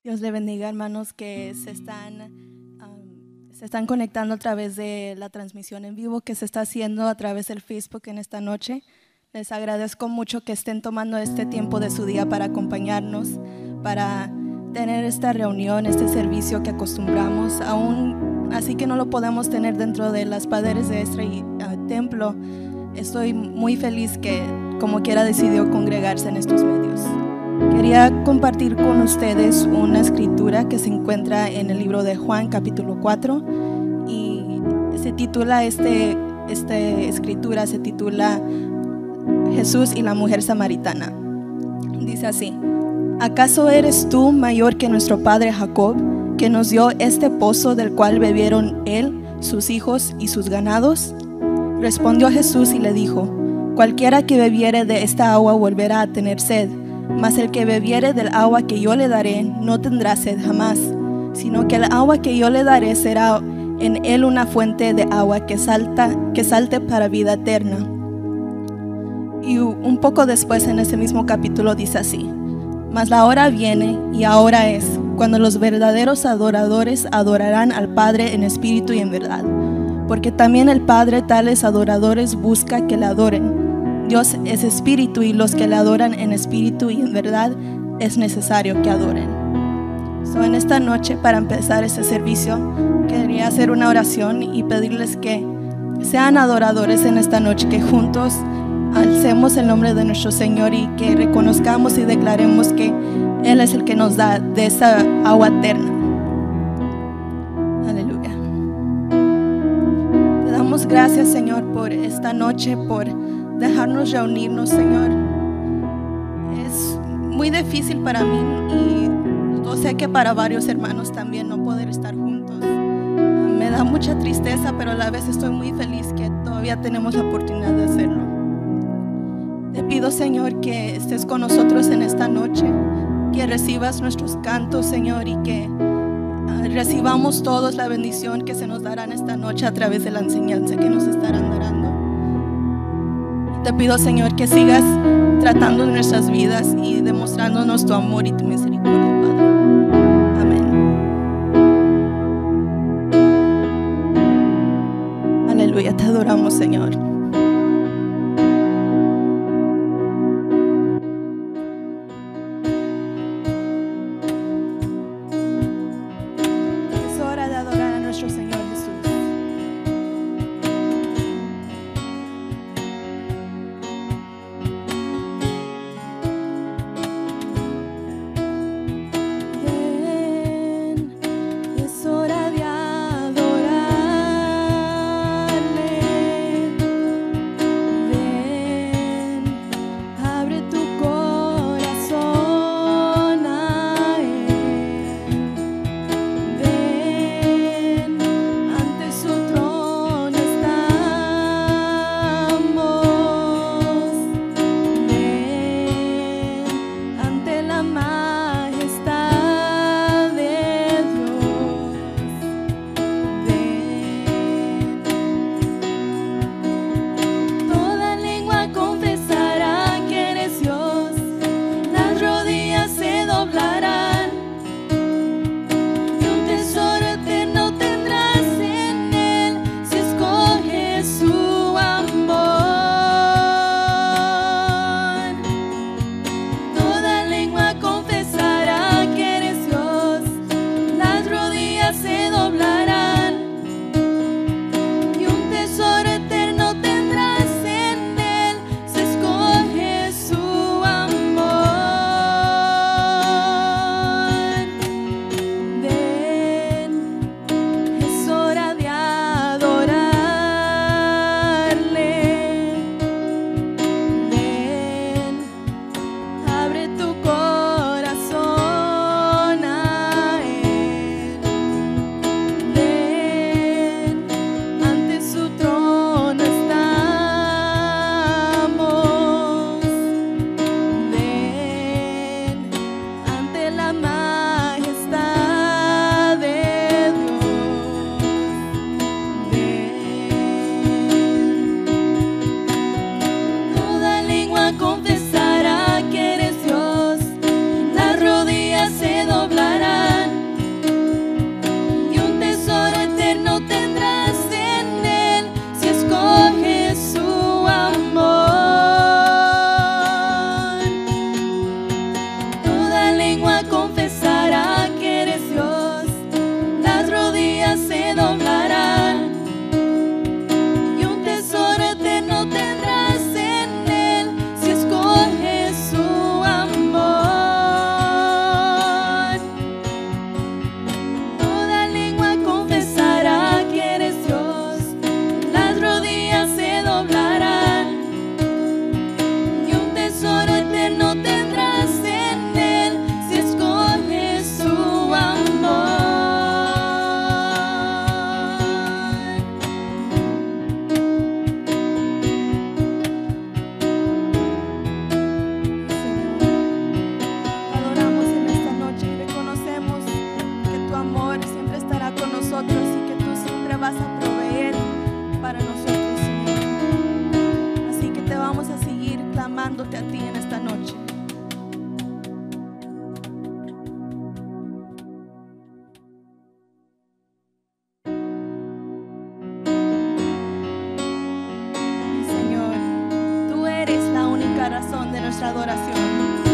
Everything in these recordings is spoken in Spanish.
Dios le bendiga, hermanos que se están conectando a través de la transmisión en vivo que se está haciendo a través del Facebook en esta noche. Les agradezco mucho que estén tomando este tiempo de su día para acompañarnos, para tener esta reunión, este servicio que acostumbramos, aún así que no lo podemos tener dentro de las paredes de este templo. Estoy muy feliz que como quiera decidió congregarse en estos medios. Quería compartir con ustedes una escritura que se encuentra en el libro de Juan capítulo 4 y se titula esta escritura se titula Jesús y la mujer samaritana. Dice así: ¿acaso eres tú mayor que nuestro padre Jacob, que nos dio este pozo del cual bebieron él, sus hijos y sus ganados? Respondió Jesús y le dijo: cualquiera que bebiere de esta agua volverá a tener sed, mas el que bebiere del agua que yo le daré no tendrá sed jamás, sino que el agua que yo le daré será en él una fuente de agua que salte para vida eterna. Y un poco después en ese mismo capítulo dice así: mas la hora viene y ahora es, cuando los verdaderos adoradores adorarán al Padre en espíritu y en verdad, porque también el Padre tales adoradores busca que le adoren. Dios es espíritu y los que le adoran en espíritu y en verdad es necesario que adoren. En esta noche, para empezar este servicio, quería hacer una oración y pedirles que sean adoradores en esta noche, que juntos alcemos el nombre de nuestro Señor y que reconozcamos y declaremos que Él es el que nos da de esa agua eterna. Aleluya. Te damos gracias, Señor, por esta noche, por dejarnos reunirnos, Señor. Es muy difícil para mí y yo sé que para varios hermanos también no poder estar juntos. Me da mucha tristeza, pero a la vez estoy muy feliz que todavía tenemos la oportunidad de hacerlo. Te pido, Señor, que estés con nosotros en esta noche, que recibas nuestros cantos, Señor, y que recibamos todos la bendición que se nos dará en esta noche a través de la enseñanza que nos estarán dando. Te pido, Señor, que sigas tratando nuestras vidas y demostrándonos tu amor y tu misericordia, Padre. Amén. Aleluya, te adoramos, Señor. Es hora de adorar a nuestro Señor Jesús. eres la única razón de nuestra adoración.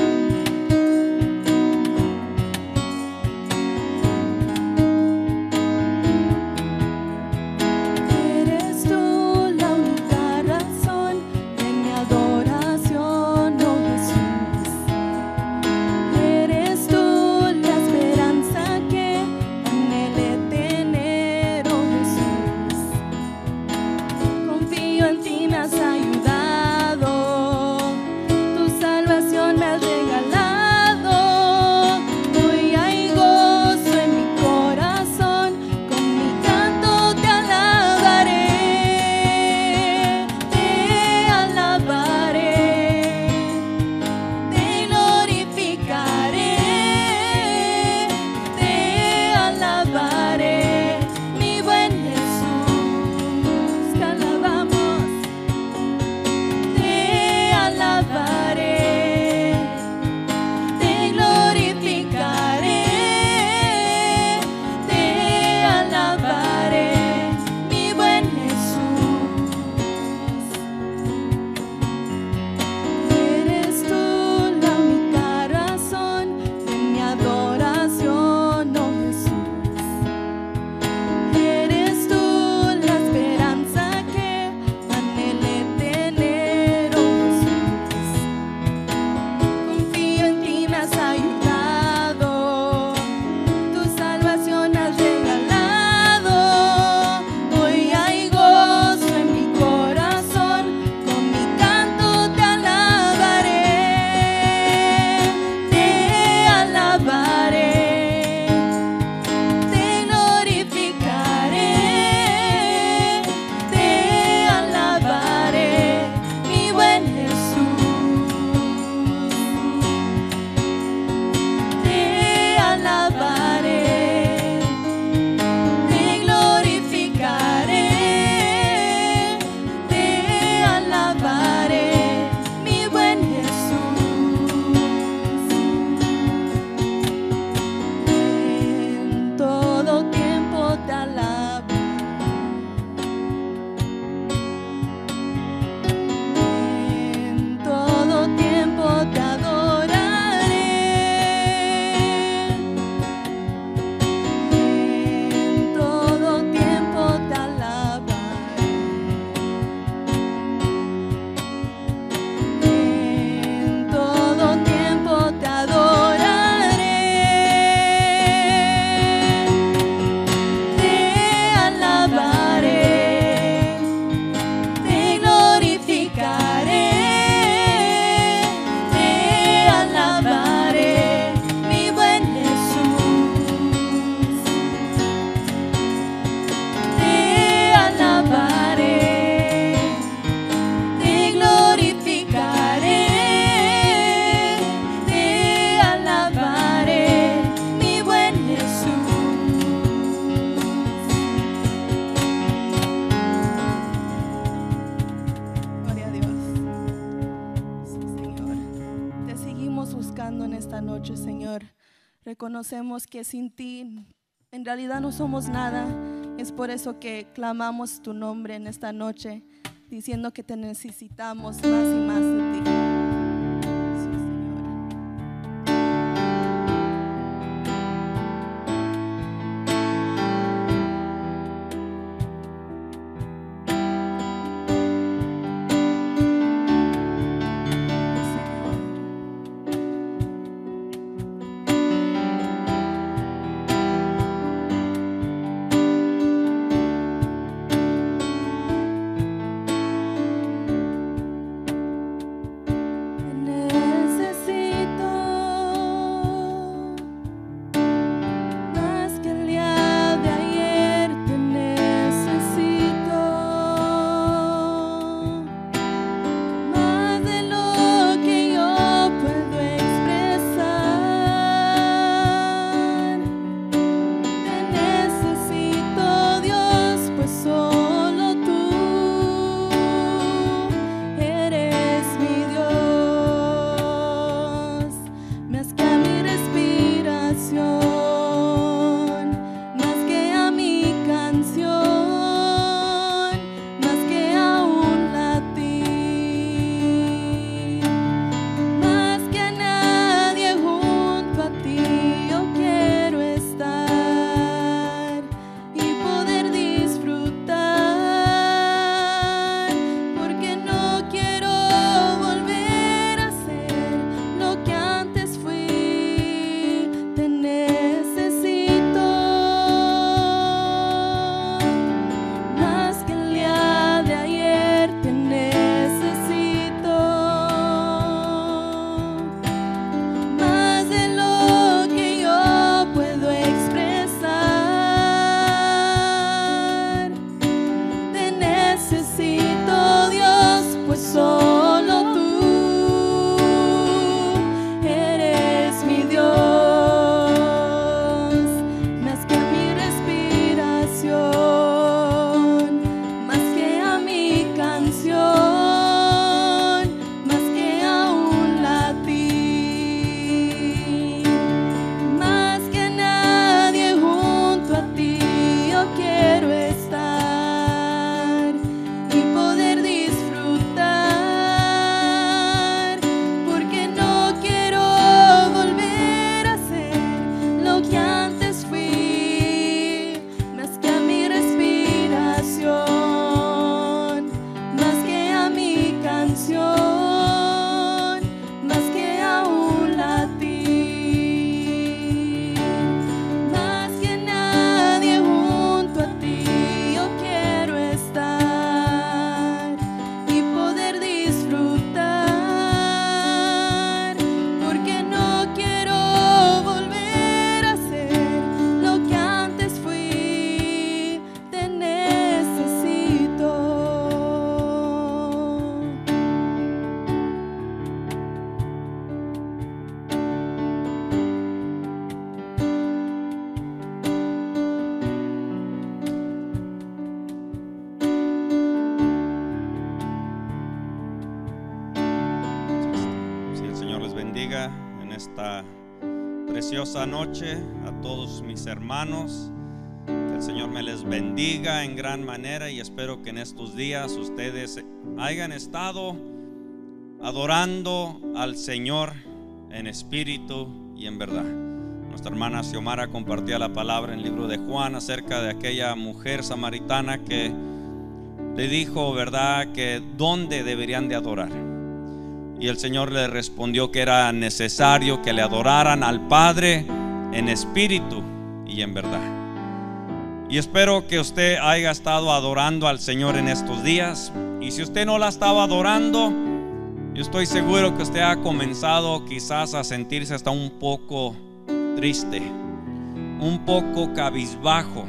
Reconocemos que sin ti en realidad no somos nada. Es por eso que clamamos tu nombre en esta noche, diciendo que te necesitamos más y más de ti. Sí, Señor. bendiga en esta preciosa noche a todos mis hermanos. Que el Señor me les bendiga en gran manera, y espero que en estos días ustedes hayan estado adorando al Señor en espíritu y en verdad. Nuestra hermana Xiomara compartía la palabra en el libro de Juan acerca de aquella mujer samaritana que le dijo, ¿verdad?, que dónde deberían de adorar. Y el Señor le respondió que era necesario que le adoraran al Padre en espíritu y en verdad. Y espero que usted haya estado adorando al Señor en estos días. Y si usted no la estaba adorando, yo estoy seguro que usted ha comenzado quizás a sentirse hasta un poco triste, un poco cabizbajo.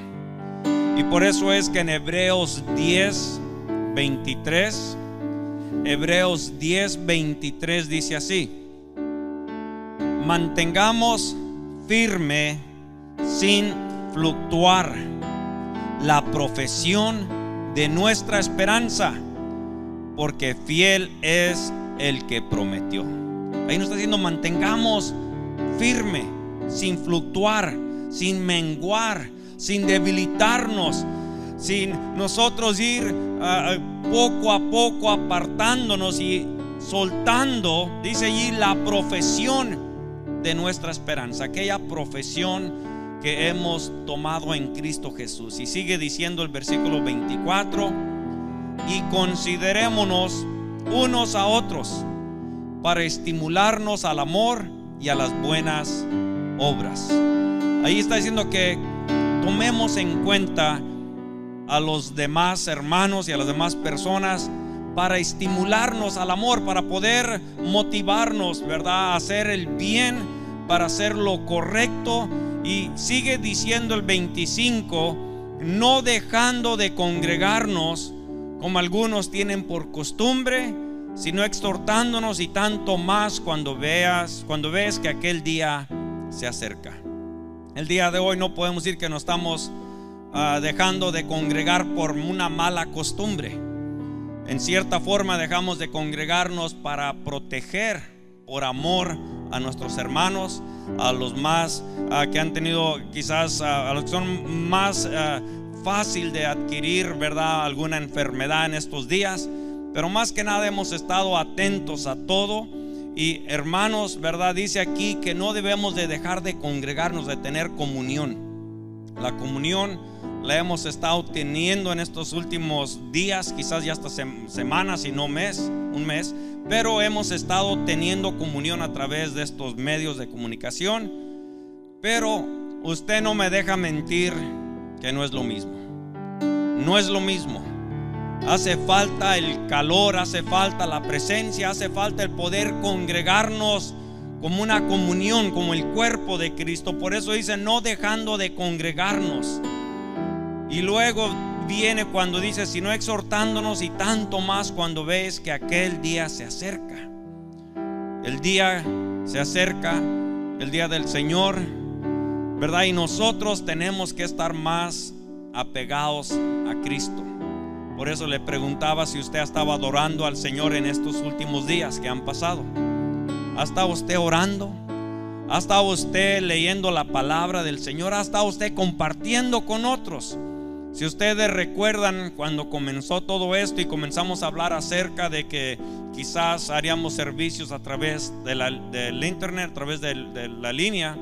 Y por eso es que en Hebreos 10:23, Hebreos 10:23 dice así: mantengamos firme sin fluctuar la profesión de nuestra esperanza, porque fiel es el que prometió. Ahí nos está diciendo mantengamos firme, sin fluctuar, sin menguar, sin debilitarnos, sin nosotros ir poco a poco apartándonos y soltando, dice allí, la profesión de nuestra esperanza, aquella profesión que hemos tomado en Cristo Jesús. Y sigue diciendo el versículo 24: y considerémonos unos a otros para estimularnos al amor y a las buenas obras. Ahí está diciendo que tomemos en cuenta a los demás hermanos y a las demás personas para estimularnos al amor, para poder motivarnos, ¿verdad?, a hacer el bien, para hacer lo correcto. Y sigue diciendo el 25: no dejando de congregarnos como algunos tienen por costumbre, sino exhortándonos, y tanto más cuando ves que aquel día se acerca. El día de hoy no podemos decir que nos estamos dejando de congregar por una mala costumbre. En cierta forma dejamos de congregarnos para proteger, por amor a nuestros hermanos, a los más que han tenido quizás, a los que son más fácil de adquirir, ¿verdad?, alguna enfermedad en estos días. Pero más que nada hemos estado atentos a todo. Y hermanos, ¿verdad?, dice aquí que no debemos de dejar de congregarnos, de tener comunión. La comunión la hemos estado teniendo en estos últimos días, quizás ya hasta semanas y no un mes, pero hemos estado teniendo comunión a través de estos medios de comunicación. Pero usted no me deja mentir que no es lo mismo. No es lo mismo. Hace falta el calor, hace falta la presencia, hace falta el poder congregarnos como una comunión, como el cuerpo de Cristo. Por eso dice no dejando de congregarnos. Y luego viene cuando dice sino exhortándonos, y tanto más cuando ves que aquel día se acerca. El día se acerca, el día del Señor, ¿verdad? Y nosotros tenemos que estar más apegados a Cristo. Por eso le preguntaba si usted estaba adorando al Señor en estos últimos días que han pasado. ¿Ha estado usted orando? ¿Ha estado usted leyendo la palabra del Señor? ¿Ha estado usted compartiendo con otros? Si ustedes recuerdan cuando comenzó todo esto y comenzamos a hablar acerca de que quizás haríamos servicios a través del internet, a través de la línea,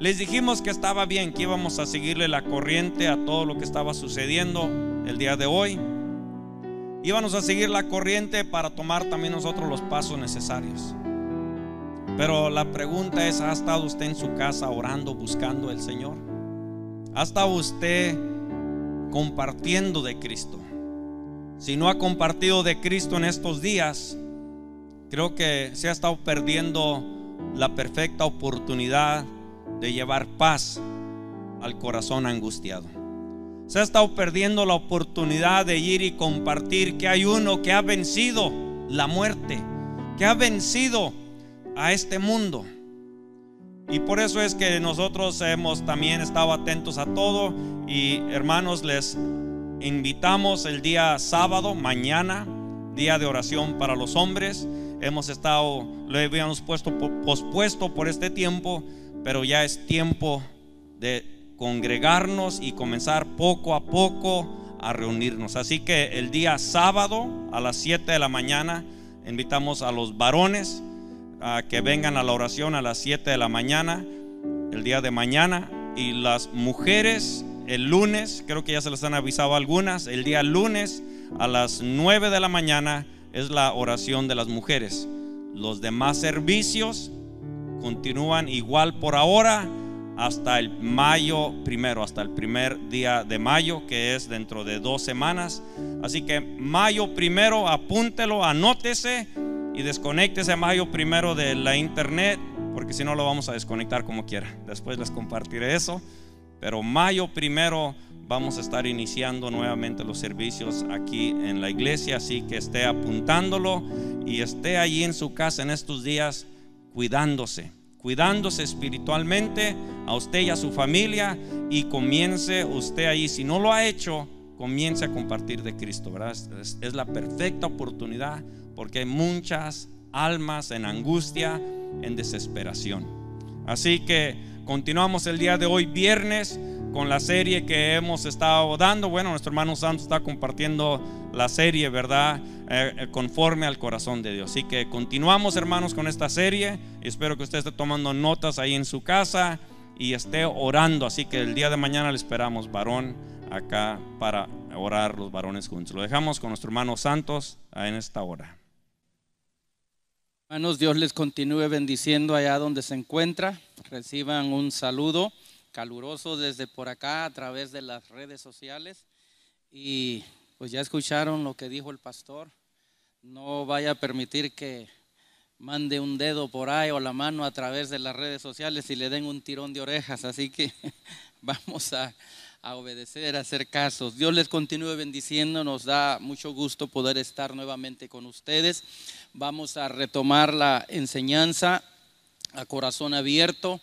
les dijimos que estaba bien, que íbamos a seguirle la corriente a todo lo que estaba sucediendo el día de hoy. Íbamos a seguir la corriente para tomar también nosotros los pasos necesarios. Pero la pregunta es: ¿ha estado usted en su casa orando, buscando al Señor? ¿Ha estado usted compartiendo de Cristo? Si no ha compartido de Cristo en estos días, creo que se ha estado perdiendo la perfecta oportunidad de llevar paz al corazón angustiado. Se ha estado perdiendo la oportunidad de ir y compartir que hay uno que ha vencido la muerte, que ha vencido a este mundo. Y por eso es que nosotros hemos también estado atentos a todo. Y hermanos, les invitamos el día sábado, mañana, día de oración para los hombres. lo habíamos pospuesto por este tiempo, pero ya es tiempo de congregarnos y comenzar poco a poco a reunirnos. Así que el día sábado a las 7 de la mañana invitamos a los varones a que vengan a la oración a las 7 de la mañana el día de mañana, y las mujeres el lunes, creo que ya se les han avisado algunas, el día lunes a las 9 de la mañana es la oración de las mujeres. Los demás servicios continúan igual por ahora hasta el mayo primero, hasta el primer día de mayo, que es dentro de 2 semanas. Así que mayo primero, apúntelo, anótese y desconéctese mayo primero de la internet, porque si no lo vamos a desconectar como quiera. Después les compartiré eso, pero mayo primero vamos a estar iniciando nuevamente los servicios aquí en la iglesia. Así que esté apuntándolo y esté allí en su casa en estos días cuidándose espiritualmente a usted y a su familia, y comience usted ahí, si no lo ha hecho, comience a compartir de Cristo, ¿verdad? Es la perfecta oportunidad, porque hay muchas almas en angustia, en desesperación. Así que continuamos el día de hoy, viernes, con la serie que hemos estado dando. Bueno, nuestro hermano Santos está compartiendo la serie, ¿verdad? Conforme al corazón de Dios. Así que continuamos, hermanos, con esta serie. Espero que usted esté tomando notas ahí en su casa y esté orando. Así que el día de mañana le esperamos, varón, acá para orar los varones juntos. Lo dejamos con nuestro hermano Santos en esta hora. Hermanos, Dios les continúe bendiciendo allá donde se encuentra. Reciban un saludo caluroso desde por acá a través de las redes sociales. Y pues ya escucharon lo que dijo el pastor. No vaya a permitir que mande un dedo por ahí o la mano a través de las redes sociales y le den un tirón de orejas. Así que vamos a obedecer, a hacer casos. Dios les continúe bendiciendo. Nos da mucho gusto poder estar nuevamente con ustedes. Vamos a retomar la enseñanza a corazón abierto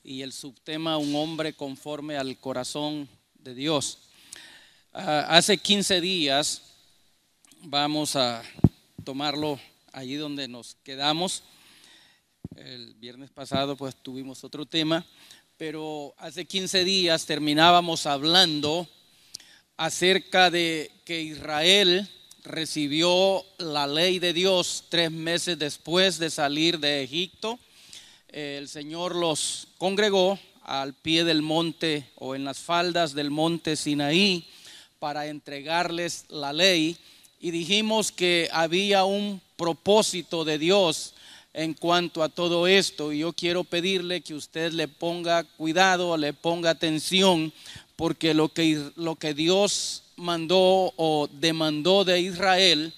y el subtema: un hombre conforme al corazón de Dios. Hace 15 días, vamos a tomarlo allí donde nos quedamos. El viernes pasado pues tuvimos otro tema, pero hace 15 días terminábamos hablando acerca de que Israel recibió la ley de Dios 3 meses después de salir de Egipto. El Señor los congregó al pie del monte o en las faldas del monte Sinaí para entregarles la ley, y dijimos que había un propósito de Dios en cuanto a todo esto, y yo quiero pedirle que usted le ponga cuidado, le ponga atención, porque lo que Dios mandó o demandó de Israel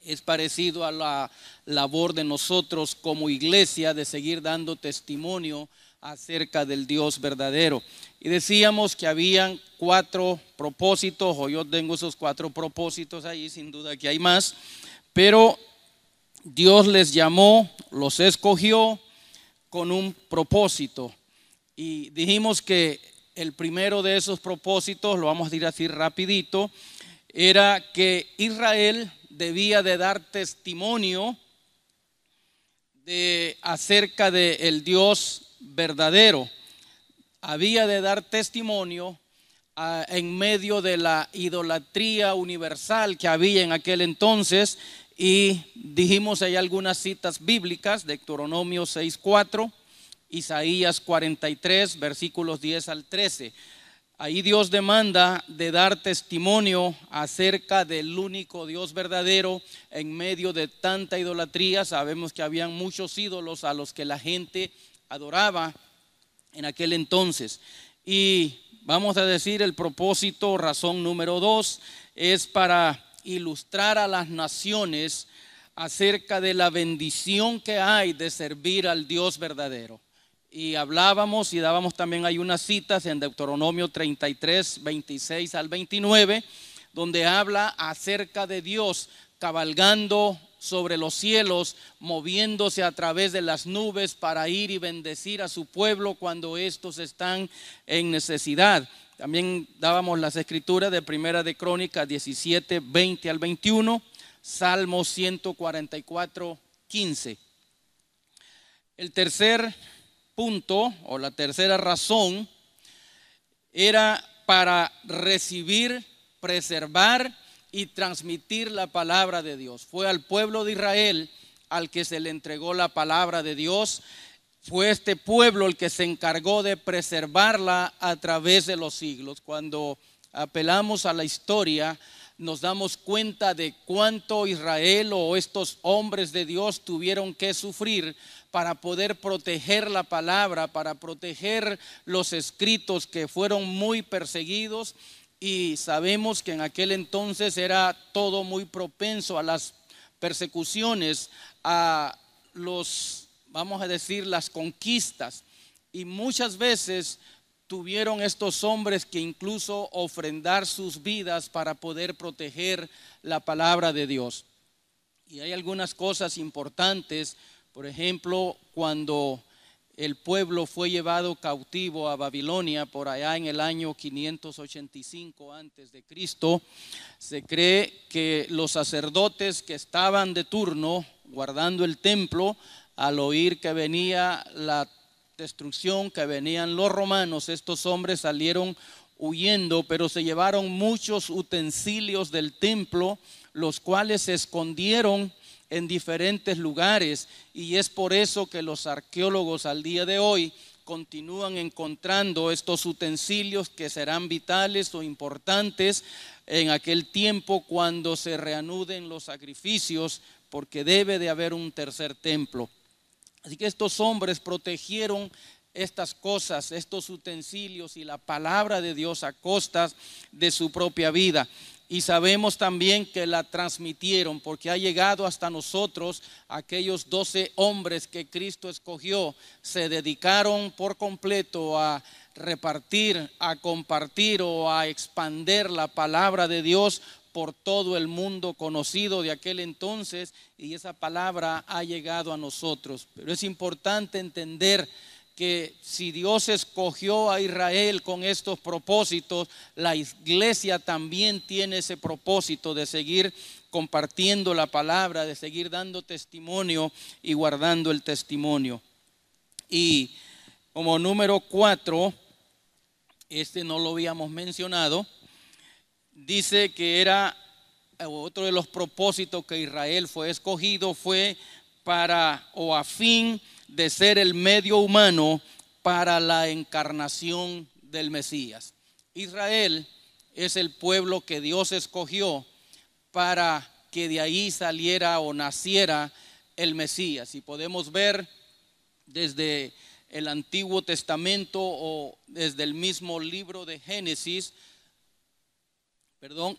es parecido a la labor de nosotros como iglesia de seguir dando testimonio acerca del Dios verdadero. Y decíamos que habían 4 propósitos, o yo tengo esos 4 propósitos ahí, sin duda que hay más, pero Dios les llamó, los escogió con un propósito. Y dijimos que el primero de esos propósitos, lo vamos a decir así rapidito, era que Israel debía de dar testimonio acerca del Dios verdadero. Había de dar testimonio en medio de la idolatría universal que había en aquel entonces. Y dijimos, hay algunas citas bíblicas: Deuteronomio 6:4, Isaías 43, versículos 10 al 13. Ahí Dios demanda de dar testimonio acerca del único Dios verdadero en medio de tanta idolatría. Sabemos que habían muchos ídolos a los que la gente adoraba en aquel entonces. Y vamos a decir el propósito, razón número 2, es para ilustrar a las naciones acerca de la bendición que hay de servir al Dios verdadero. Y hablábamos y dábamos también, hay unas citas en Deuteronomio 33, 26 al 29, donde habla acerca de Dios cabalgando sobre los cielos, moviéndose a través de las nubes para ir y bendecir a su pueblo cuando estos están en necesidad. También dábamos las escrituras de Primera de Crónicas 17, 20 al 21, Salmo 144, 15. El tercer punto o la tercera razón era para recibir, preservar y transmitir la palabra de Dios. Fue al pueblo de Israel al que se le entregó la palabra de Dios. Fue este pueblo el que se encargó de preservarla a través de los siglos. Cuando apelamos a la historia, nos damos cuenta de cuánto Israel o estos hombres de Dios tuvieron que sufrir para poder proteger la palabra, para proteger los escritos que fueron muy perseguidos. Y sabemos que en aquel entonces era todo muy propenso a las persecuciones, a los, vamos a decir, las conquistas. Y muchas veces tuvieron estos hombres que incluso ofrendar sus vidas para poder proteger la palabra de Dios. Y hay algunas cosas importantes. Por ejemplo, cuando el pueblo fue llevado cautivo a Babilonia por allá en el año 585 antes de Cristo, se cree que los sacerdotes que estaban de turno guardando el templo, al oír que venía la destrucción, que venían los romanos, estos hombres salieron huyendo, pero se llevaron muchos utensilios del templo, los cuales se escondieron en diferentes lugares, y es por eso que los arqueólogos al día de hoy continúan encontrando estos utensilios que serán vitales o importantes en aquel tiempo cuando se reanuden los sacrificios, porque debe de haber un tercer templo. Así que estos hombres protegieron estas cosas, estos utensilios y la palabra de Dios a costas de su propia vida. Y sabemos también que la transmitieron, porque ha llegado hasta nosotros aquellos 12 hombres que Cristo escogió. Se dedicaron por completo a repartir, a compartir o a expandir la palabra de Dios por todo el mundo conocido de aquel entonces, y esa palabra ha llegado a nosotros. Pero es importante entender que si Dios escogió a Israel con estos propósitos, la iglesia también tiene ese propósito de seguir compartiendo la palabra, de seguir dando testimonio y guardando el testimonio. Y como número 4, este no lo habíamos mencionado, dice que era otro de los propósitos que Israel fue escogido, fue para o a fin de ser el medio humano para la encarnación del Mesías. Israel es el pueblo que Dios escogió para que de ahí saliera o naciera el Mesías. Y podemos ver desde el Antiguo Testamento o desde el mismo libro de Génesis,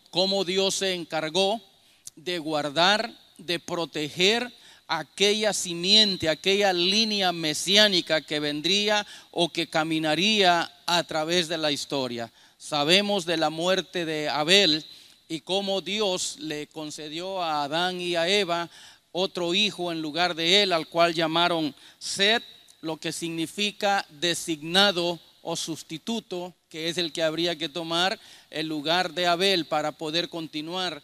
cómo Dios se encargó de guardar, de proteger aquella simiente, aquella línea mesiánica que vendría o que caminaría a través de la historia. Sabemos de la muerte de Abel y cómo Dios le concedió a Adán y a Eva otro hijo en lugar de él, al cual llamaron Set, lo que significa designado o sustituto, que es el que habría que tomar el lugar de Abel para poder continuar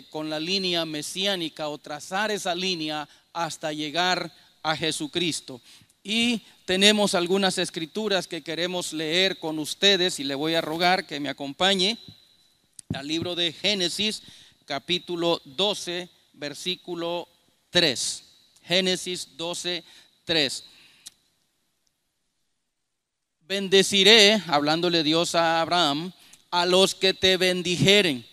con la línea mesiánica o trazar esa línea hasta llegar a Jesucristo. Y tenemos algunas escrituras que queremos leer con ustedes y le voy a rogar que me acompañe al libro de Génesis capítulo 12 versículo 3. Génesis 12, 3. Bendeciré, hablándole Dios a Abraham, a los que te bendijeren,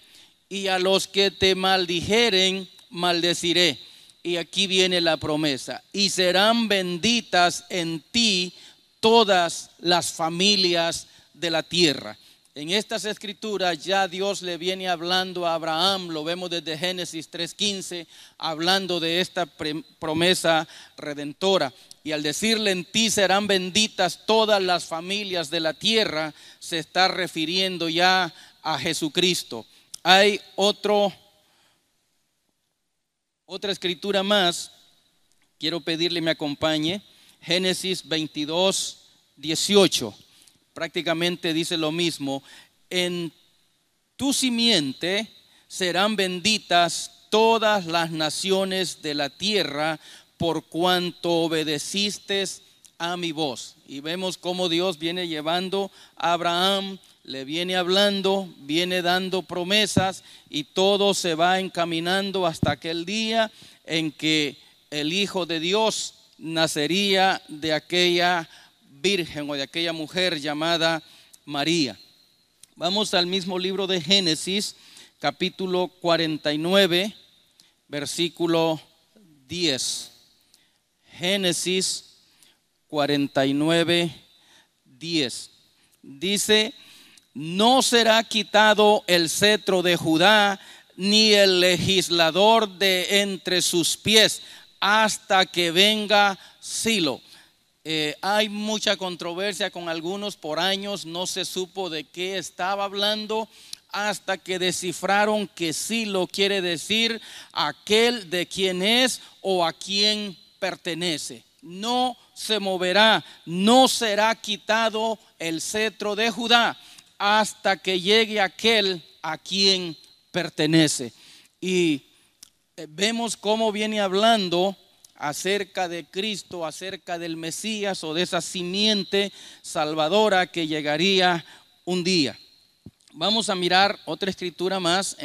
y a los que te maldijeren, maldeciré. Y aquí viene la promesa: y serán benditas en ti todas las familias de la tierra. En estas escrituras ya Dios le viene hablando a Abraham, lo vemos desde Génesis 3:15, hablando de esta promesa redentora. Y al decirle en ti serán benditas todas las familias de la tierra, se está refiriendo ya a Jesucristo. Hay otra escritura más, quiero pedirle me acompañe, Génesis 22, 18. Prácticamente dice lo mismo: en tu simiente serán benditas todas las naciones de la tierra, por cuanto obedeciste a mi voz. Y vemos cómo Dios viene llevando a Abraham, le viene hablando, viene dando promesas, y todo se va encaminando hasta aquel día en que el Hijo de Dios nacería de aquella virgen o de aquella mujer llamada María. Vamos al mismo libro de Génesis, capítulo 49, versículo 10. Génesis 49, 10. Dice: no será quitado el cetro de Judá, ni el legislador de entre sus pies, hasta que venga Silo. Hay mucha controversia con algunos, por años no se supo de qué estaba hablando, hasta que descifraron que Silo quiere decir aquel de quien es o a quien pertenece. No se moverá, no será quitado el cetro de Judá hasta que llegue aquel a quien pertenece. Y vemos cómo viene hablando acerca de Cristo, acerca del Mesías o de esa simiente salvadora que llegaría un día. Vamos a mirar otra escritura más,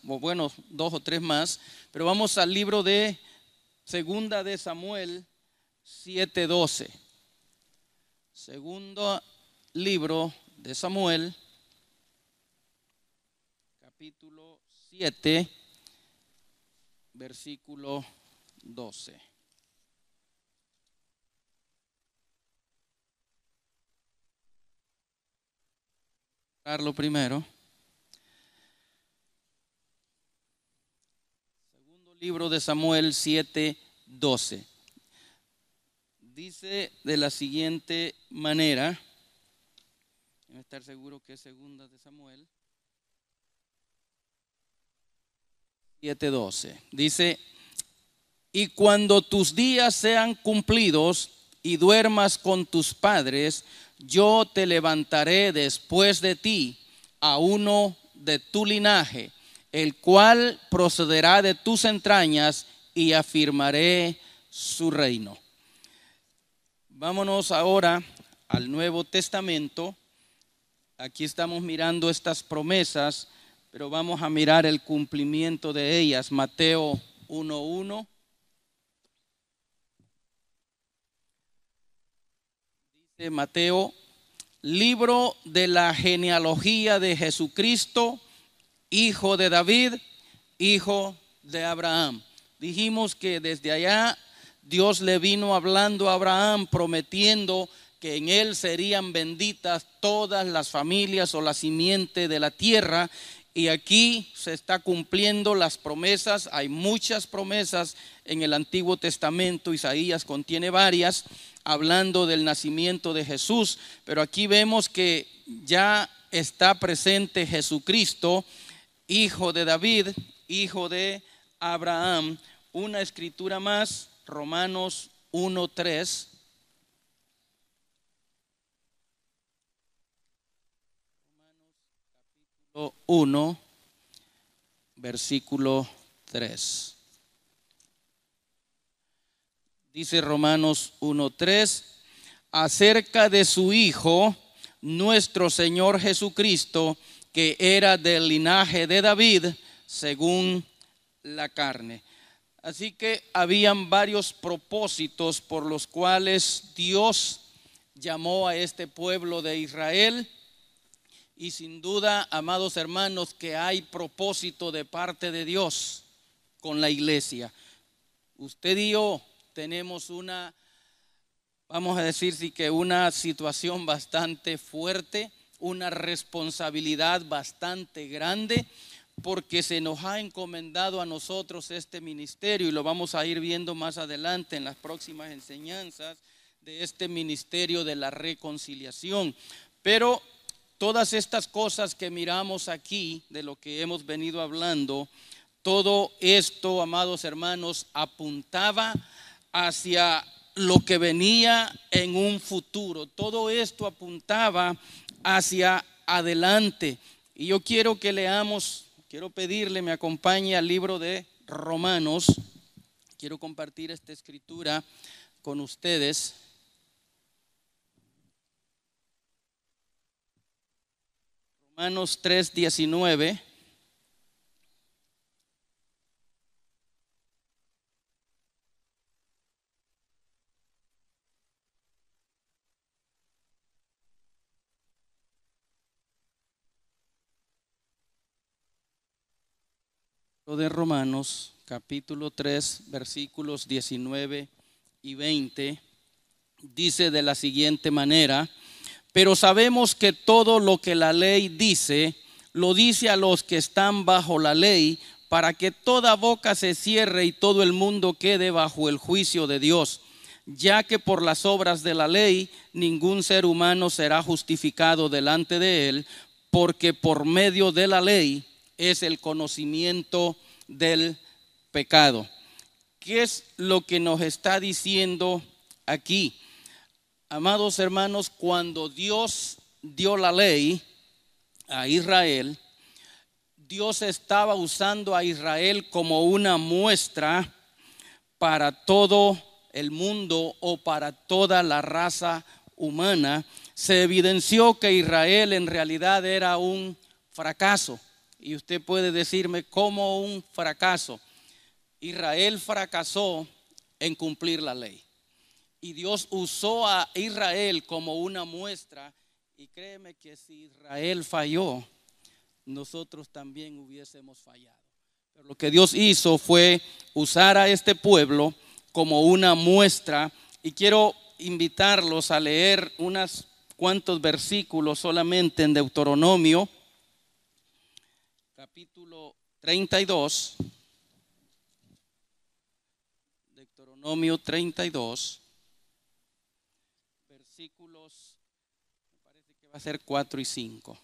bueno, 2 o 3 más, pero vamos al libro de Segunda de Samuel 7:12. Segundo libro de Samuel, capítulo 7, versículo 12. Lo primero. Segundo libro de Samuel 7:12. Dice de la siguiente manera, debe estar seguro que es segunda de Samuel 7:12. Dice: y cuando tus días sean cumplidos y duermas con tus padres, yo te levantaré después de ti a uno de tu linaje, el cual procederá de tus entrañas, y afirmaré su reino. Vámonos ahora al Nuevo Testamento. Aquí estamos mirando estas promesas, pero vamos a mirar el cumplimiento de ellas. Mateo 1:1. Dice Mateo: libro de la genealogía de Jesucristo, hijo de David, hijo de Abraham. Dijimos que desde allá Dios le vino hablando a Abraham, prometiendo que en él serían benditas todas las familias o la simiente de la tierra. Y aquí se está cumpliendo las promesas. Hay muchas promesas en el Antiguo Testamento. Isaías contiene varias hablando del nacimiento de Jesús, pero aquí vemos que ya está presente Jesucristo, hijo de David, hijo de Abraham. Una escritura más, Romanos 1:3. 1, versículo 3. Dice Romanos 1:3: acerca de su Hijo, nuestro Señor Jesucristo, que era del linaje de David, según la carne. Así que habían varios propósitos por los cuales Dios llamó a este pueblo de Israel. Y sin duda, amados hermanos, que hay propósito de parte de Dios con la iglesia. Usted y yo tenemos una, vamos a decir sí, que una situación bastante fuerte, una responsabilidad bastante grande, porque se nos ha encomendado a nosotros este ministerio, y lo vamos a ir viendo más adelante en las próximas enseñanzas de este ministerio de la reconciliación. Pero todas estas cosas que miramos aquí, de lo que hemos venido hablando, todo esto, amados hermanos, apuntaba hacia lo que venía en un futuro. Todo esto apuntaba hacia adelante. Y yo quiero que leamos, quiero pedirle me acompañe al libro de Romanos. Quiero compartir esta escritura con ustedes. Romanos 3:19. De Romanos capítulo 3 versículos 19 y 20 dice de la siguiente manera: pero sabemos que todo lo que la ley dice, lo dice a los que están bajo la ley, para que toda boca se cierre y todo el mundo quede bajo el juicio de Dios, ya que por las obras de la ley ningún ser humano será justificado delante de él, porque por medio de la ley es el conocimiento del pecado. ¿Qué es lo que nos está diciendo aquí? Amados hermanos, cuando Dios dio la ley a Israel, Dios estaba usando a Israel como una muestra para todo el mundo o para toda la raza humana. Se evidenció que Israel en realidad era un fracaso. Y usted puede decirme, ¿cómo un fracaso? Israel fracasó en cumplir la ley. Y Dios usó a Israel como una muestra. Y créeme que si Israel falló, nosotros también hubiésemos fallado. Pero lo que Dios hizo fue usar a este pueblo como una muestra. Y quiero invitarlos a leer unos cuantos versículos solamente en Deuteronomio capítulo 32, Deuteronomio 32, versículos, me parece que va a ser 4 y 5.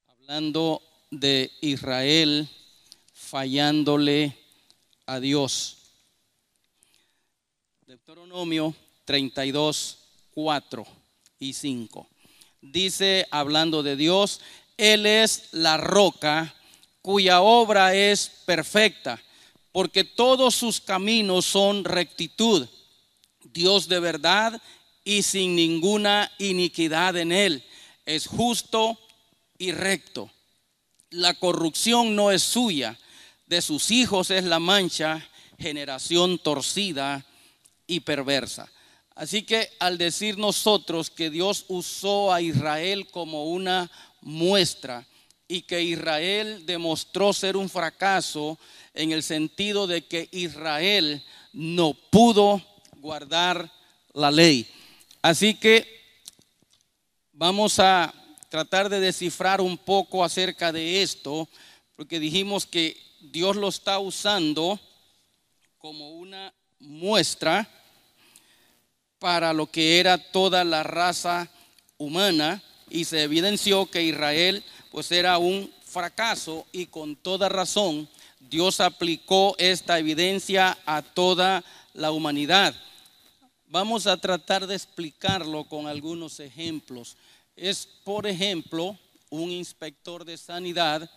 Hablando de Israel fallándole a Dios. Deuteronomio 32, 4 y 5. Dice, hablando de Dios: Él es la roca cuya obra es perfecta, porque todos sus caminos son rectitud. Dios de verdad y sin ninguna iniquidad en él. Es justo y recto. La corrupción no es suya. De sus hijos es la mancha, generación torcida y perversa. Así que al decir nosotros que Dios usó a Israel como una muestra y que Israel demostró ser un fracaso en el sentido de que Israel no pudo guardar la ley. Así que vamos a tratar de descifrar un poco acerca de esto, porque dijimos que Dios lo está usando como una muestra para lo que era toda la raza humana, y se evidenció que Israel pues era un fracaso, y con toda razón Dios aplicó esta evidencia a toda la humanidad. Vamos a tratar de explicarlo con algunos ejemplos. Es, por ejemplo, un inspector de sanidad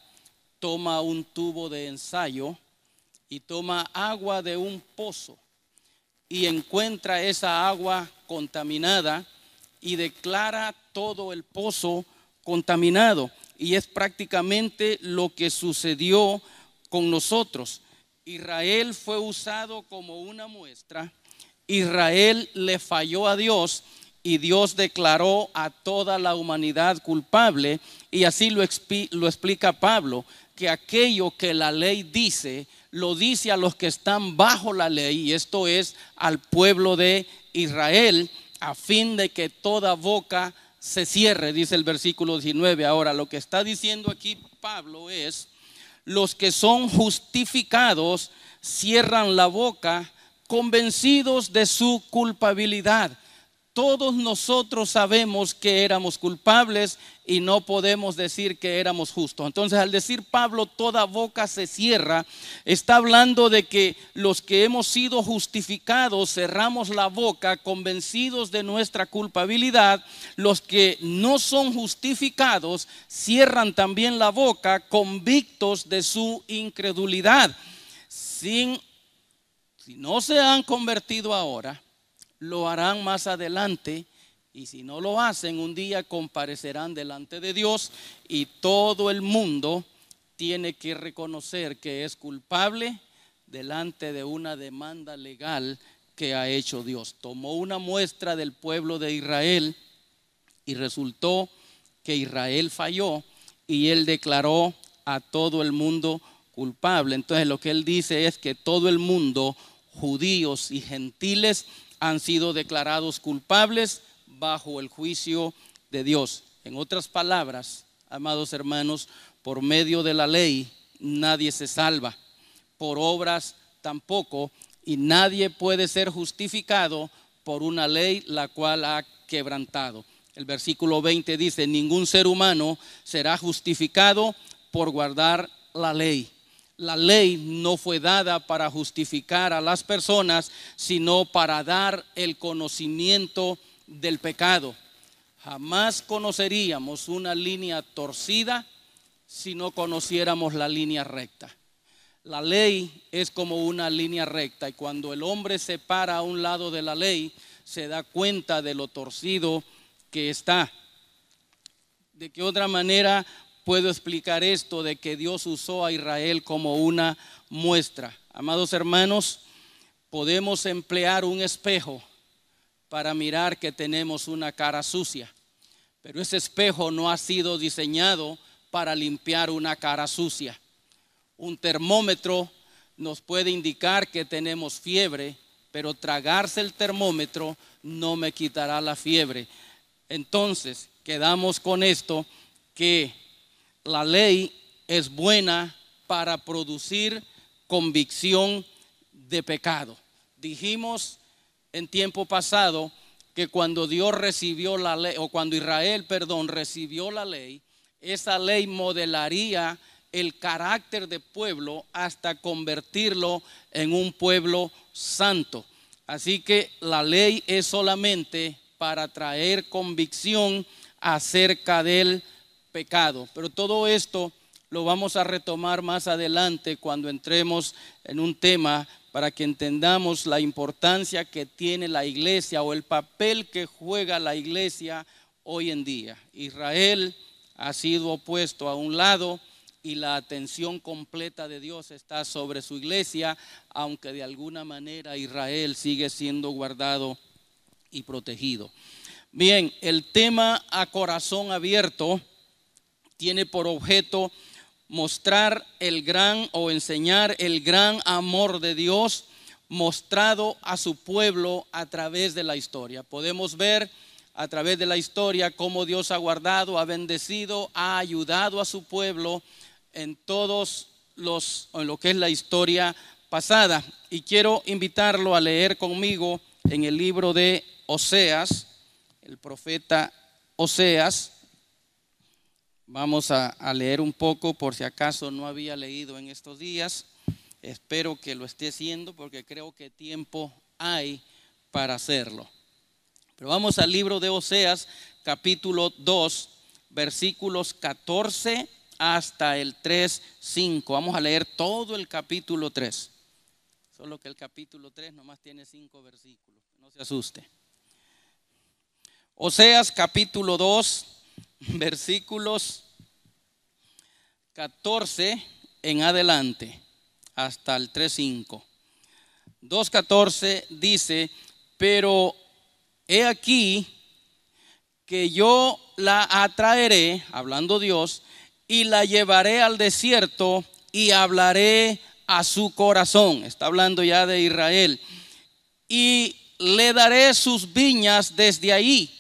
toma un tubo de ensayo y toma agua de un pozo y encuentra esa agua contaminada y declara todo el pozo contaminado. Y es prácticamente lo que sucedió con nosotros. Israel fue usado como una muestra. Israel le falló a Dios y Dios declaró a toda la humanidad culpable. Y así lo explica Pablo, que aquello que la ley dice, lo dice a los que están bajo la ley, y esto es al pueblo de Israel, a fin de que toda boca se cierre, dice el versículo 19. Ahora, lo que está diciendo aquí Pablo es: los que son justificados cierran la boca, convencidos de su culpabilidad. todos nosotros sabemos que éramos culpables y no podemos decir que éramos justos. Entonces, al decir Pablo, toda boca se cierra, está hablando de que los que hemos sido justificados cerramos la boca convencidos de nuestra culpabilidad. Los que no son justificados cierran también la boca convictos de su incredulidad. Si no se han convertido ahora, lo harán más adelante, y si no lo hacen, un día comparecerán delante de Dios y todo el mundo tiene que reconocer que es culpable delante de una demanda legal que ha hecho Dios. Tomó una muestra del pueblo de Israel y resultó que Israel falló y él declaró a todo el mundo culpable. Entonces lo que él dice es que todo el mundo, judíos y gentiles, han sido declarados culpables bajo el juicio de Dios. En otras palabras, amados hermanos, por medio de la ley nadie se salva, por obras tampoco, y nadie puede ser justificado por una ley la cual ha quebrantado. El versículo 20 dice: ningún ser humano será justificado por guardar la ley. La ley no fue dada para justificar a las personas, sino para dar el conocimiento del pecado. Jamás conoceríamos una línea torcida si no conociéramos la línea recta. La ley es como una línea recta, y cuando el hombre se para a un lado de la ley, se da cuenta de lo torcido que está. ¿De qué otra manera puedo explicar esto de que Dios usó a Israel como una muestra? Amados hermanos, podemos emplear un espejo para mirar que tenemos una cara sucia, pero ese espejo no ha sido diseñado para limpiar una cara sucia. Un termómetro nos puede indicar que tenemos fiebre, pero tragarse el termómetro no me quitará la fiebre. Entonces, quedamos con esto, que la ley es buena para producir convicción de pecado. Dijimos en tiempo pasado que cuando Dios recibió la ley, o cuando Israel, recibió la ley, esa ley modelaría el carácter de pueblo hasta convertirlo en un pueblo santo. Así que la ley es solamente para traer convicción acerca del pecado. Pero todo esto lo vamos a retomar más adelante cuando entremos en un tema, para que entendamos la importancia que tiene la iglesia, o el papel que juega la iglesia hoy en día. Israel ha sido puesto a un lado y la atención completa de Dios está sobre su iglesia, aunque de alguna manera Israel sigue siendo guardado y protegido. Bien, el tema a corazón abierto tiene por objeto mostrar el gran, o enseñar el gran amor de Dios mostrado a su pueblo a través de la historia. Podemos ver a través de la historia cómo Dios ha guardado, ha bendecido, ha ayudado a su pueblo en lo que es la historia pasada. Y quiero invitarlo a leer conmigo en el libro de Oseas, el profeta Oseas. Vamos a leer un poco, por si acaso no había leído en estos días. Espero que lo esté haciendo, porque creo que tiempo hay para hacerlo. Pero vamos al libro de Oseas, capítulo 2, versículos 14 hasta el 3:5. Vamos a leer todo el capítulo 3. Solo que el capítulo 3 nomás tiene 5 versículos, no se asuste. Oseas capítulo 2, versículos 14 en adelante hasta el 3:5. 2:14 dice: pero he aquí que yo la atraeré, hablando Dios, y la llevaré al desierto y hablaré a su corazón. Está hablando ya de Israel. Y le daré sus viñas desde ahí,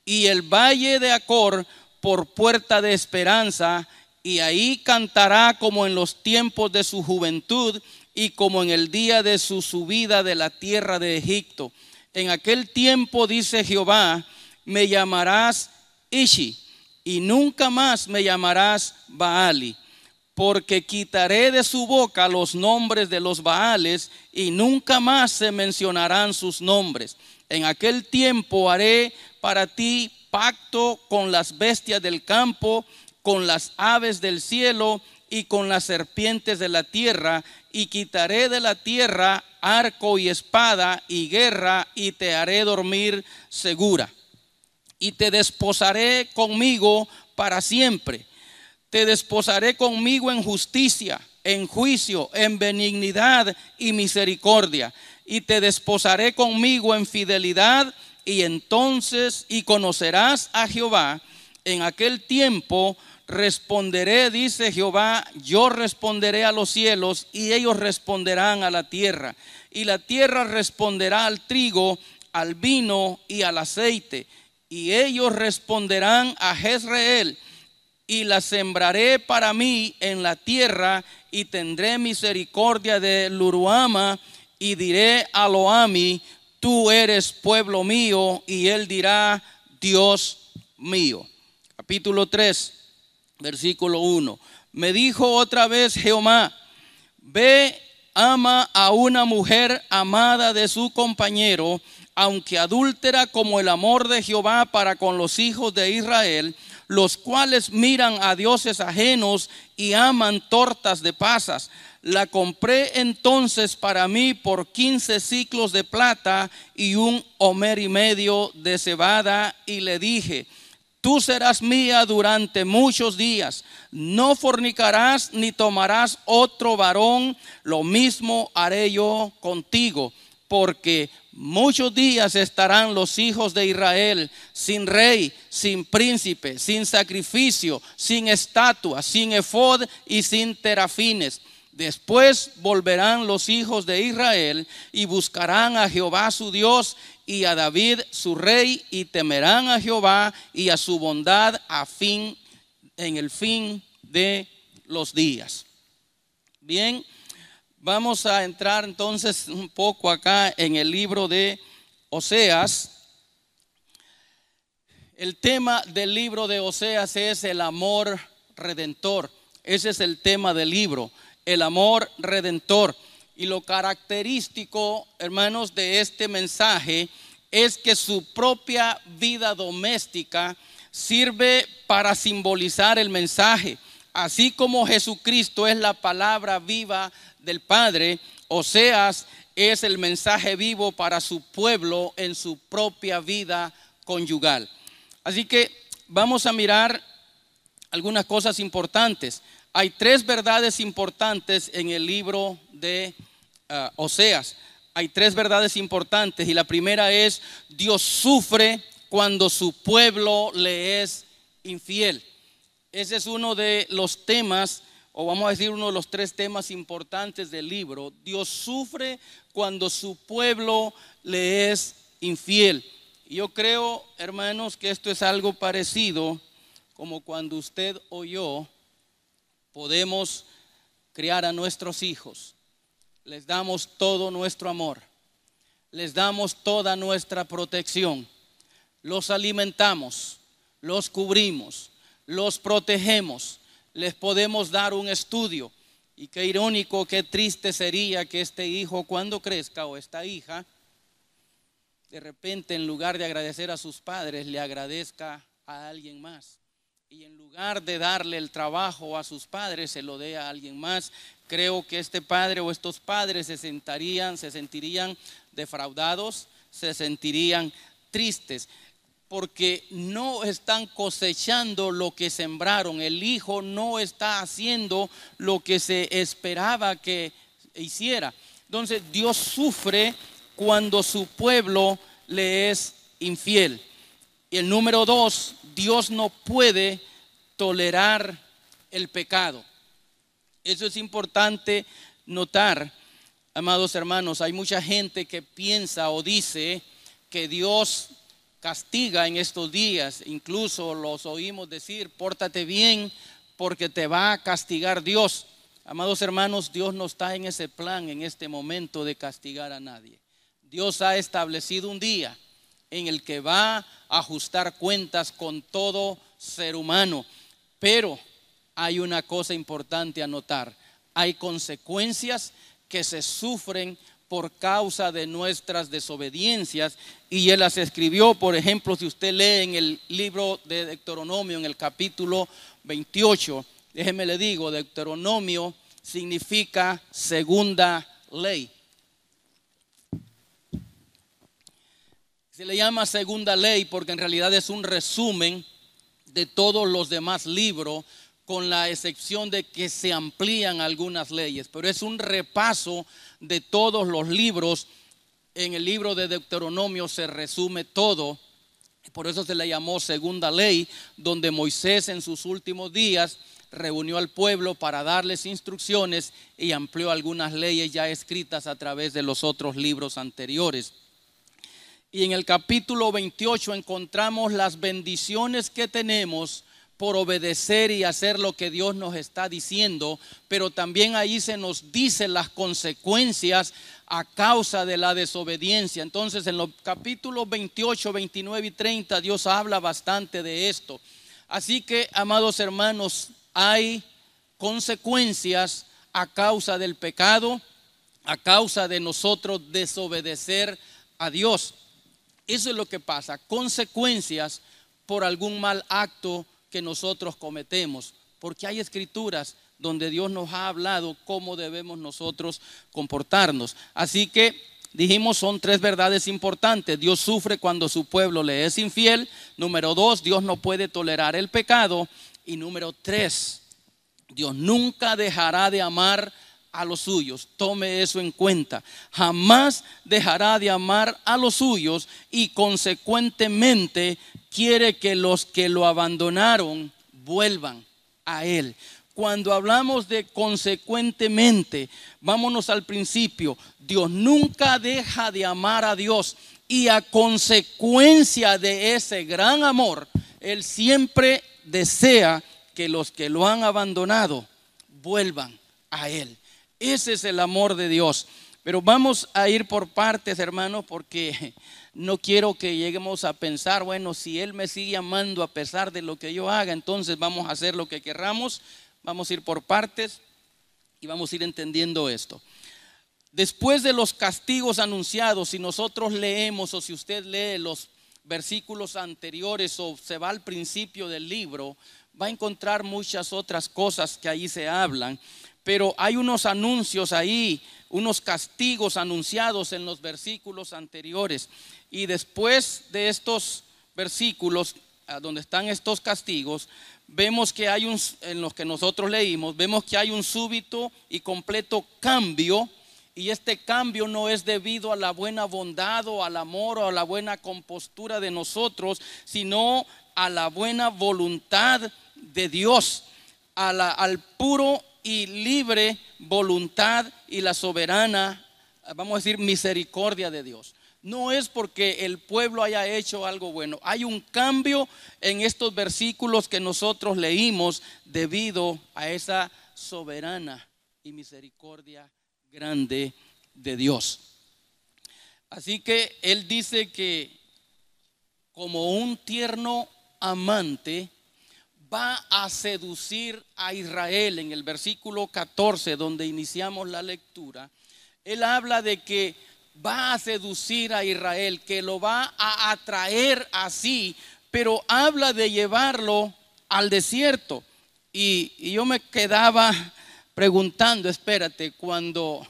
y el valle de Acor por puerta de esperanza, y ahí cantará como en los tiempos de su juventud y como en el día de su subida de la tierra de Egipto. En aquel tiempo, dice Jehová, me llamarás Ishi, y nunca más me llamarás Baali, porque quitaré de su boca los nombres de los Baales, y nunca más se mencionarán sus nombres. En aquel tiempo haré para ti pacto con las bestias del campo, con las aves del cielo y con las serpientes de la tierra, y quitaré de la tierra arco y espada y guerra, y te haré dormir segura. Y te desposaré conmigo para siempre. Te desposaré conmigo en justicia, en juicio, en benignidad y misericordia. Y te desposaré conmigo en fidelidad, y entonces conocerás a Jehová. En aquel tiempo responderé, dice Jehová, yo responderé a los cielos, y ellos responderán a la tierra. Y la tierra responderá al trigo, al vino y al aceite. Y ellos responderán a Jezreel, y la sembraré para mí en la tierra, y tendré misericordia de Luruama, y diré a Loami, tú eres pueblo mío, y él dirá, Dios mío. Capítulo 3, versículo 1. Me dijo otra vez Jehová, ve, ama a una mujer amada de su compañero, aunque adúltera como el amor de Jehová para con los hijos de Israel, los cuales miran a dioses ajenos y aman tortas de pasas. La compré entonces para mí por 15 siclos de plata y 1 homer y medio de cebada, y le dije, tú serás mía durante muchos días, no fornicarás ni tomarás otro varón, lo mismo haré yo contigo, porque muchos días estarán los hijos de Israel sin rey, sin príncipe, sin sacrificio, sin estatua, sin efod y sin terafines. Después volverán los hijos de Israel y buscarán a Jehová su Dios y a David su rey, y temerán a Jehová y a su bondad en el fin de los días. Bien, vamos a entrar entonces un poco acá en el libro de Oseas. El tema del libro de Oseas es el amor redentor. Ese es el tema del libro, el amor redentor. Y lo característico, hermanos, de este mensaje es que su propia vida doméstica sirve para simbolizar el mensaje. Así como Jesucristo es la palabra viva del Padre, Oseas es el mensaje vivo para su pueblo en su propia vida conyugal. Así que vamos a mirar algunas cosas importantes. Hay 3 verdades importantes en el libro de Oseas. Hay 3 verdades importantes, y la primera es: Dios sufre cuando su pueblo le es infiel. Ese es uno de los temas, o vamos a decir uno de los 3 temas importantes del libro. Dios sufre cuando su pueblo le es infiel. Y yo creo, hermanos, que esto es algo parecido como cuando usted o yo podemos criar a nuestros hijos. Les damos todo nuestro amor, les damos toda nuestra protección, los alimentamos, los cubrimos, los protegemos, les podemos dar un estudio. Y qué irónico, qué triste sería que este hijo, cuando crezca, o esta hija, de repente, en lugar de agradecer a sus padres, le agradezca a alguien más. Y en lugar de darle el trabajo a sus padres, se lo dé a alguien más. Creo que este padre o estos padres se sentirían defraudados, se sentirían tristes, porque no están cosechando lo que sembraron. El hijo no está haciendo lo que se esperaba que hiciera. Entonces Dios sufre cuando su pueblo le es infiel. Y el número 2, Dios no puede tolerar el pecado. Eso es importante notar, amados hermanos. Hay mucha gente que piensa o dice que Dios castiga en estos días. Incluso los oímos decir: pórtate bien porque te va a castigar Dios. Amados hermanos, Dios no está en ese plan en este momento de castigar a nadie. Dios ha establecido un día en el que va a ajustar cuentas con todo ser humano. Pero hay una cosa importante a notar: hay consecuencias que se sufren por causa de nuestras desobediencias, y Él las escribió. Por ejemplo, si usted lee en el libro de Deuteronomio, en el capítulo 28, déjeme le digo, Deuteronomio significa segunda ley. Se le llama segunda ley porque en realidad es un resumen de todos los demás libros, con la excepción de que se amplían algunas leyes, pero es un repaso de todos los libros. En el libro de Deuteronomio se resume todo, por eso se le llamó segunda ley, donde Moisés en sus últimos días reunió al pueblo para darles instrucciones y amplió algunas leyes ya escritas a través de los otros libros anteriores. Y en el capítulo 28 encontramos las bendiciones que tenemos por obedecer y hacer lo que Dios nos está diciendo, pero también ahí se nos dice las consecuencias a causa de la desobediencia. Entonces en los capítulos 28, 29 y 30 Dios habla bastante de esto. Así que, amados hermanos, hay consecuencias a causa del pecado, a causa de nosotros desobedecer a Dios. Eso es lo que pasa, consecuencias por algún mal acto que nosotros cometemos, porque hay escrituras donde Dios nos ha hablado cómo debemos nosotros comportarnos. Así que dijimos, son tres verdades importantes: Dios sufre cuando su pueblo le es infiel. Número 2, Dios no puede tolerar el pecado. Y número 3, Dios nunca dejará de amar a los suyos. Tome eso en cuenta: jamás dejará de amar a los suyos, y consecuentemente quiere que los que lo abandonaron vuelvan a Él. Cuando hablamos de consecuentemente, vámonos al principio. Dios nunca deja de amar a Dios, y a consecuencia de ese gran amor, Él siempre desea que los que lo han abandonado vuelvan a Él. Ese es el amor de Dios. Pero vamos a ir por partes, hermanos, porque no quiero que lleguemos a pensar, bueno, si Él me sigue amando a pesar de lo que yo haga, entonces vamos a hacer lo que querramos. Vamos a ir por partes y vamos a ir entendiendo esto. Después de los castigos anunciados, si nosotros leemos, o si usted lee los versículos anteriores o se va al principio del libro, va a encontrar muchas otras cosas que ahí se hablan. Pero hay unos anuncios ahí, unos castigos anunciados en los versículos anteriores. Y después de estos versículos, donde están estos castigos, vemos que hay en los que nosotros leímos, vemos que hay un súbito y completo cambio. Y este cambio no es debido a la buena bondad o al amor o a la buena compostura de nosotros, sino a la buena voluntad de Dios, al puro y libre voluntad y la soberana, vamos a decir, misericordia de Dios. No es porque el pueblo haya hecho algo bueno. Hay un cambio en estos versículos que nosotros leímos debido a esa soberana y misericordia grande de Dios. Así que Él dice que como un tierno amante va a seducir a Israel. En el versículo 14, donde iniciamos la lectura, Él habla de que va a seducir a Israel, que lo va a atraer así, pero habla de llevarlo al desierto. Y yo me quedaba preguntando, espérate, cuando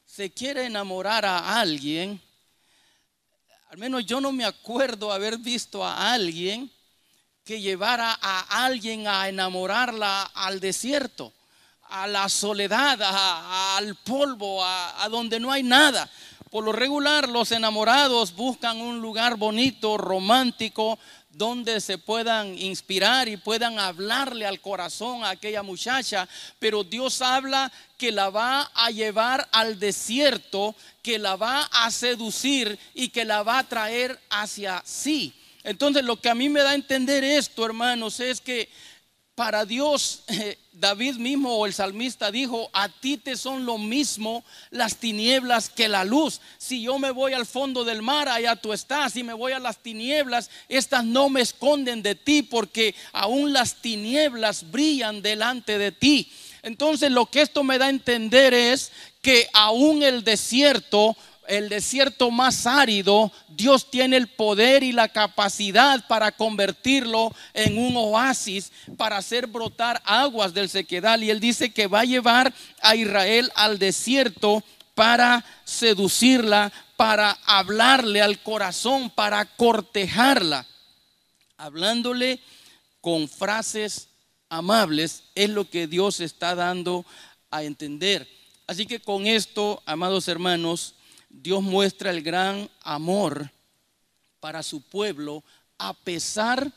se quiere enamorar a alguien, al menos yo no me acuerdo haber visto a alguien que llevara a alguien a enamorarla al desierto, a la soledad, al polvo, a donde no hay nada. Por lo regular, los enamorados buscan un lugar bonito, romántico, donde se puedan inspirar y puedan hablarle al corazón a aquella muchacha. Pero Dios habla que la va a llevar al desierto, que la va a seducir y que la va a traer hacia sí. Entonces, lo que a mí me da a entender esto, hermanos, es que para Dios, David mismo o el salmista dijo: a ti te son lo mismo las tinieblas que la luz. Si yo me voy al fondo del mar, allá tú estás. Si me voy a las tinieblas, estas no me esconden de ti, porque aún las tinieblas brillan delante de ti. Entonces lo que esto me da a entender es que aún el desierto más árido, Dios tiene el poder y la capacidad para convertirlo en un oasis, para hacer brotar aguas del sequedal. Y Él dice que va a llevar a Israel al desierto para seducirla, para hablarle al corazón, para cortejarla, hablándole con frases amables. Es lo que Dios está dando a entender. Así que con esto, amados hermanos, Dios muestra el gran amor para su pueblo, a pesar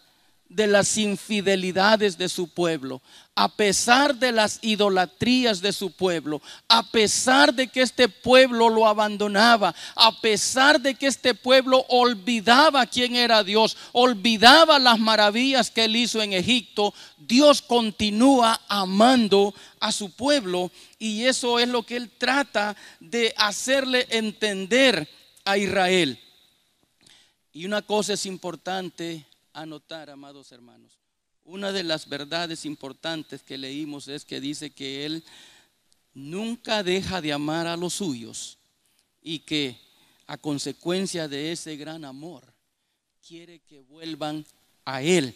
de las infidelidades de su pueblo, a pesar de las idolatrías de su pueblo, a pesar de que este pueblo lo abandonaba, a pesar de que este pueblo olvidaba quién era Dios, olvidaba las maravillas que Él hizo en Egipto. Dios continúa amando a su pueblo, y eso es lo que Él trata de hacerle entender a Israel. Y una cosa es importante anotar, amados hermanos. Una de las verdades importantes que leímos es que dice que Él nunca deja de amar a los suyos, y que a consecuencia de ese gran amor quiere que vuelvan a Él.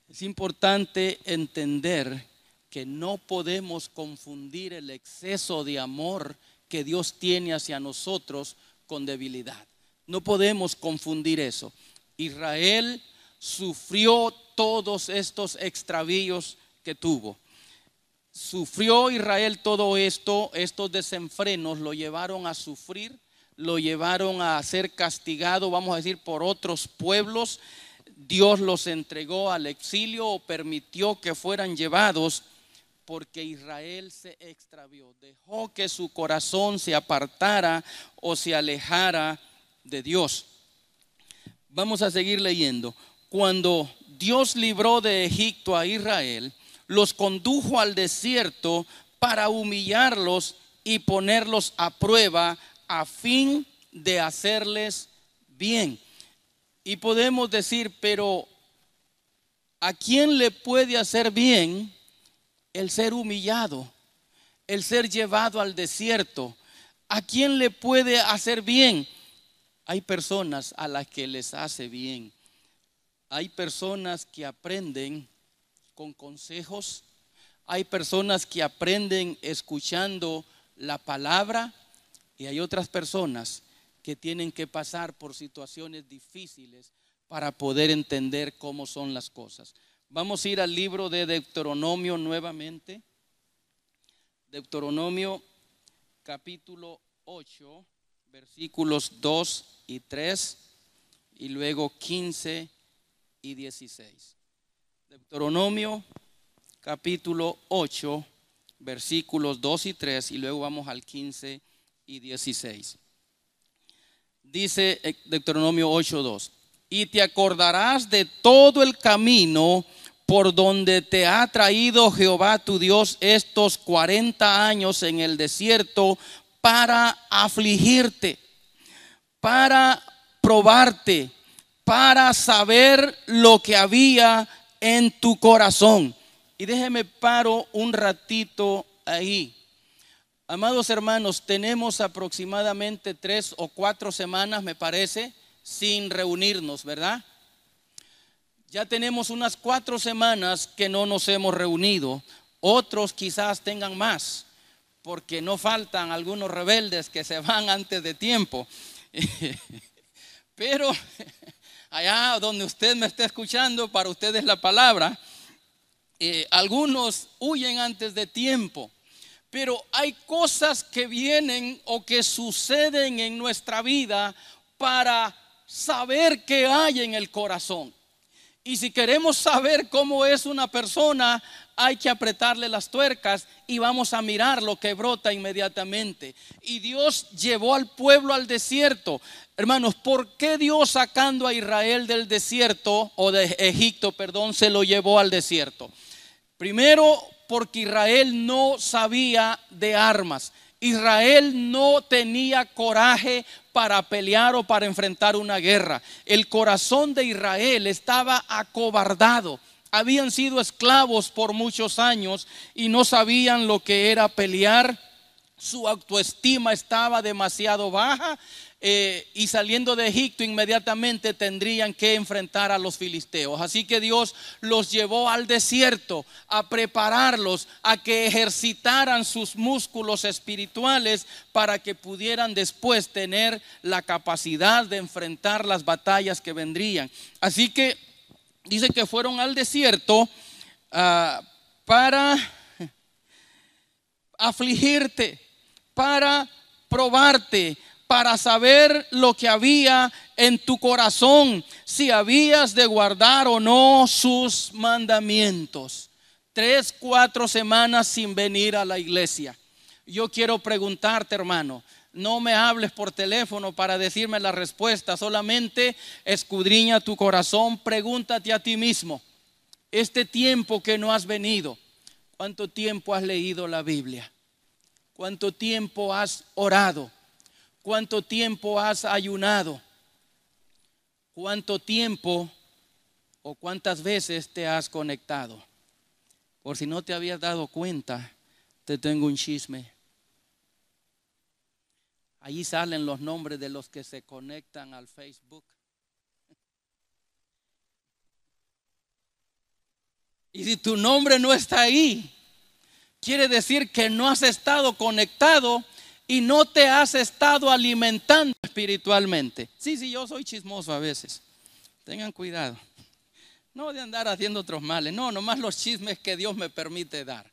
Es importante entender que no podemos confundir el exceso de amor que Dios tiene hacia nosotros con debilidad. No podemos confundir eso. Israel sufrió todos estos extravíos que tuvo. Sufrió Israel todo esto, estos desenfrenos lo llevaron a sufrir, lo llevaron a ser castigado, vamos a decir, por otros pueblos. Dios los entregó al exilio, o permitió que fueran llevados, porque Israel se extravió, dejó que su corazón se apartara o se alejara de Dios. Vamos a seguir leyendo. Cuando Dios libró de Egipto a Israel, los condujo al desierto para humillarlos y ponerlos a prueba, a fin de hacerles bien. Y podemos decir, pero ¿a quién le puede hacer bien el ser humillado, el ser llevado al desierto? ¿A quién le puede hacer bien? Hay personas a las que les hace bien. Hay personas que aprenden con consejos. Hay personas que aprenden escuchando la palabra, y hay otras personas que tienen que pasar por situaciones difíciles para poder entender cómo son las cosas. Vamos a ir al libro de Deuteronomio nuevamente. Deuteronomio capítulo 8, versículos 2 y 3, y luego 15 y 16. Deuteronomio capítulo 8, versículos 2 y 3, y luego vamos al 15 y 16. Dice Deuteronomio 8:2: y te acordarás de todo el camino por donde te ha traído Jehová tu Dios estos 40 años en el desierto, para afligirte, para probarte, para saber lo que había en tu corazón. Y déjeme paro un ratito ahí. Amados hermanos, tenemos aproximadamente 3 o 4 semanas, me parece, sin reunirnos, ¿verdad? Ya tenemos unas 4 semanas que no nos hemos reunido. Otros quizás tengan más, porque no faltan algunos rebeldes que se van antes de tiempo. Pero allá donde usted me está escuchando, para usted es la palabra. Algunos huyen antes de tiempo. Pero hay cosas que vienen o que suceden en nuestra vida para saber qué hay en el corazón. Y si queremos saber cómo es una persona, hay que apretarle las tuercas y vamos a mirar lo que brota inmediatamente. Y Dios llevó al pueblo al desierto. Hermanos, ¿por qué Dios, sacando a Israel del desierto, o de Egipto, perdón, se lo llevó al desierto? Primero, porque Israel no sabía de armas. Israel no tenía coraje para pelear o para enfrentar una guerra. El corazón de Israel estaba acobardado. Habían sido esclavos por muchos años y no sabían lo que era pelear. Su autoestima estaba demasiado baja. Y saliendo de Egipto inmediatamente tendrían que enfrentar a los filisteos. Así que Dios los llevó al desierto a prepararlos, a que ejercitaran sus músculos espirituales para que pudieran después tener la capacidad de enfrentar las batallas que vendrían. Así que dice que fueron al desierto para afligirte, para probarte, para saber lo que había en tu corazón, si habías de guardar o no sus mandamientos. 3, 4 semanas sin venir a la iglesia. Yo quiero preguntarte, hermano, no me hables por teléfono para decirme la respuesta, solamente escudriña tu corazón, pregúntate a ti mismo, este tiempo que no has venido, ¿cuánto tiempo has leído la Biblia? ¿Cuánto tiempo has orado? ¿Cuánto tiempo has ayunado? ¿Cuánto tiempo o cuántas veces te has conectado? Por si no te habías dado cuenta, te tengo un chisme. Allí salen los nombres de los que se conectan al Facebook. Y si tu nombre no está ahí, quiere decir que no has estado conectado y no te has estado alimentando espiritualmente. Sí, yo soy chismoso a veces. Tengan cuidado. No de andar haciendo otros males. No, nomás los chismes que Dios me permite dar.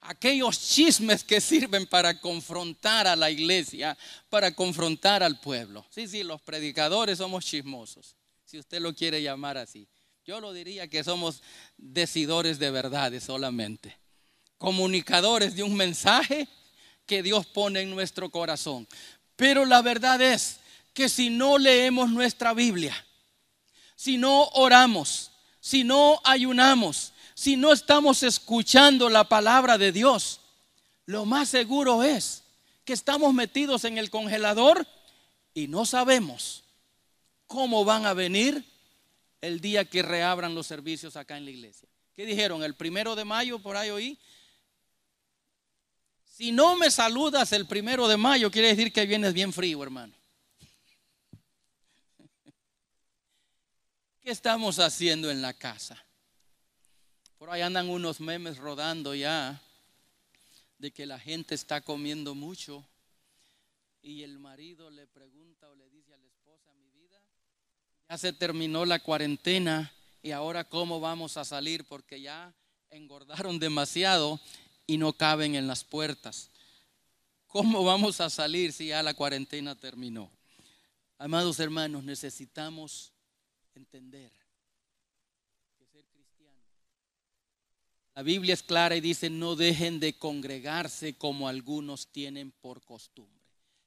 Aquellos chismes que sirven para confrontar a la iglesia, para confrontar al pueblo. Sí, los predicadores somos chismosos, si usted lo quiere llamar así. Yo lo diría que somos decidores de verdades solamente. Comunicadores de un mensaje que Dios pone en nuestro corazón. Pero la verdad es que si no leemos nuestra Biblia, si no oramos, si no ayunamos, si no estamos escuchando la palabra de Dios, lo más seguro es que estamos metidos en el congelador y no sabemos cómo van a venir el día que reabran los servicios acá en la iglesia. ¿Qué dijeron? El 1 de mayo, por ahí oí. Si no me saludas el 1 de mayo, quiere decir que vienes bien frío, hermano. ¿Qué estamos haciendo en la casa? Por ahí andan unos memes rodando ya de que la gente está comiendo mucho y el marido le pregunta o le dice a la esposa: mi vida, ya se terminó la cuarentena y ahora ¿cómo vamos a salir? Porque ya engordaron demasiado y no caben en las puertas. ¿Cómo vamos a salir si ya la cuarentena terminó? Amados hermanos, necesitamos entender que ser cristiano, la Biblia es clara y dice: no dejen de congregarse como algunos tienen por costumbre.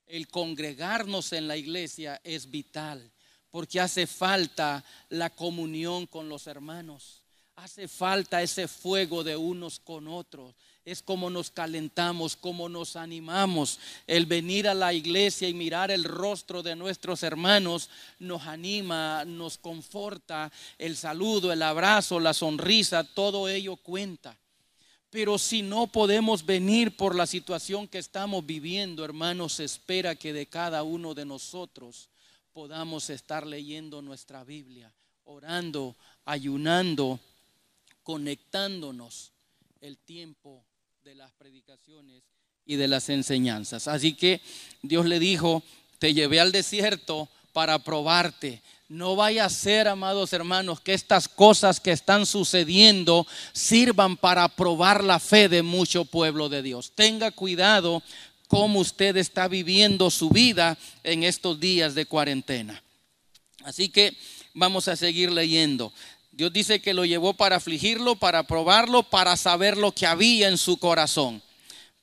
El congregarnos en la iglesia es vital porque hace falta la comunión con los hermanos. Hace falta ese fuego de unos con otros. Es como nos calentamos, como nos animamos. El venir a la iglesia y mirar el rostro de nuestros hermanos nos anima, nos conforta. El saludo, el abrazo, la sonrisa, todo ello cuenta. Pero si no podemos venir por la situación que estamos viviendo, hermanos, se espera que de cada uno de nosotros podamos estar leyendo nuestra Biblia, orando, ayunando, conectándonos el tiempo de las predicaciones y de las enseñanzas. Así que Dios le dijo: te llevé al desierto para probarte. No vaya a ser, amados hermanos, que estas cosas que están sucediendo sirvan para probar la fe de mucho pueblo de Dios. Tenga cuidado cómo usted está viviendo su vida en estos días de cuarentena. Así que vamos a seguir leyendo. Dios dice que lo llevó para afligirlo, para probarlo, para saber lo que había en su corazón,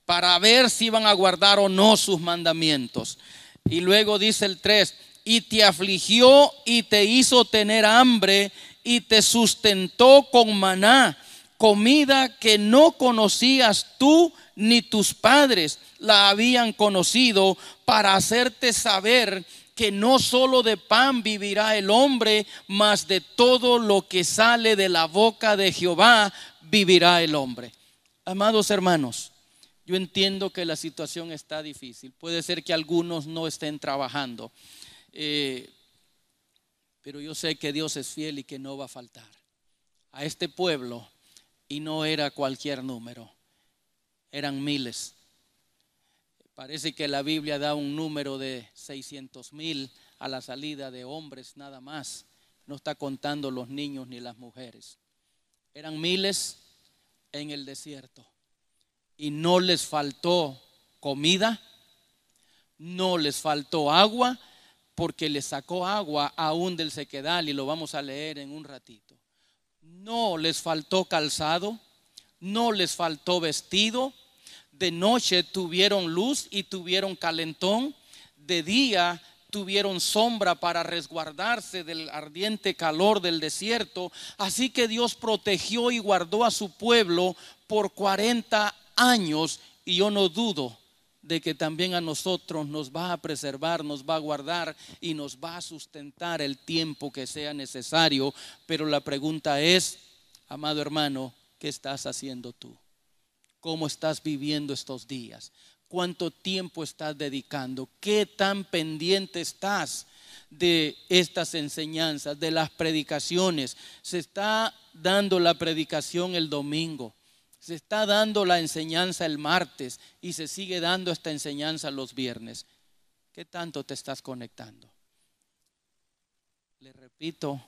para ver si iban a guardar o no sus mandamientos. Y luego dice el 3: y te afligió y te hizo tener hambre y te sustentó con maná comida que no conocías tú ni tus padres la habían conocido, para hacerte saber que no solo de pan vivirá el hombre, mas de todo lo que sale de la boca de Jehová vivirá el hombre. Amados hermanos, yo entiendo que la situación está difícil. Puede ser que algunos no estén trabajando, pero yo sé que Dios es fiel y que no va a faltar a este pueblo. Y no era cualquier número, eran miles. Parece que la Biblia da un número de 600,000 a la salida de hombres nada más. No está contando los niños ni las mujeres. Eran miles en el desierto. Y no les faltó comida, no les faltó agua, porque les sacó agua aún del sequedal, y lo vamos a leer en un ratito. No les faltó calzado, no les faltó vestido. De noche tuvieron luz y tuvieron calentón. De día tuvieron sombra para resguardarse del ardiente calor del desierto. Así que Dios protegió y guardó a su pueblo por 40 años. Y yo no dudo de que también a nosotros nos va a preservar, nos va a guardar y nos va a sustentar el tiempo que sea necesario. Pero la pregunta es, amado hermano, ¿qué estás haciendo tú? ¿Cómo estás viviendo estos días? ¿Cuánto tiempo estás dedicando? ¿Qué tan pendiente estás de estas enseñanzas, de las predicaciones? Se está dando la predicación el domingo, se está dando la enseñanza el martes y se sigue dando esta enseñanza los viernes. ¿Qué tanto te estás conectando? Le repito,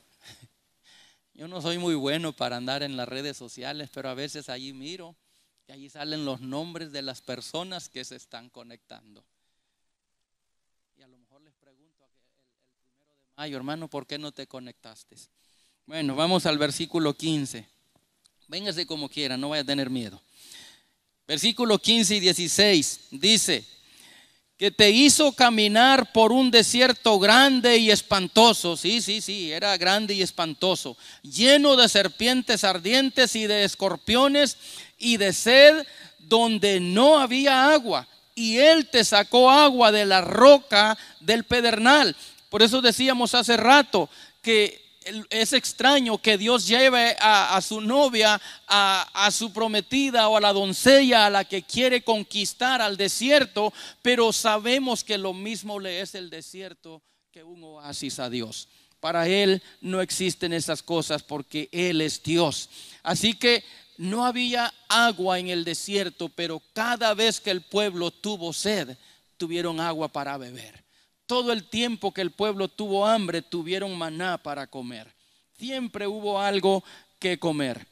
yo no soy muy bueno para andar en las redes sociales, pero a veces allí miro y allí salen los nombres de las personas que se están conectando. Y a lo mejor les pregunto el 1 de mayo, hermano, ¿por qué no te conectaste? Bueno, vamos al versículo 15. Véngase como quiera, no vaya a tener miedo. Versículo 15 y 16 dice: que te hizo caminar por un desierto grande y espantoso. Sí, era grande y espantoso, lleno de serpientes ardientes y de escorpiones y de sed, donde no había agua. Y Él te sacó agua de la roca del pedernal. Por eso decíamos hace rato que es extraño que Dios lleve a su novia, a su prometida o a la doncella a la que quiere conquistar al desierto, pero sabemos que lo mismo le es el desierto que un oasis a Dios. Para Él no existen esas cosas porque Él es Dios. Así que no había agua en el desierto, pero cada vez que el pueblo tuvo sed, tuvieron agua para beber. Todo el tiempo que el pueblo tuvo hambre, tuvieron maná para comer. Siempre hubo algo que comer.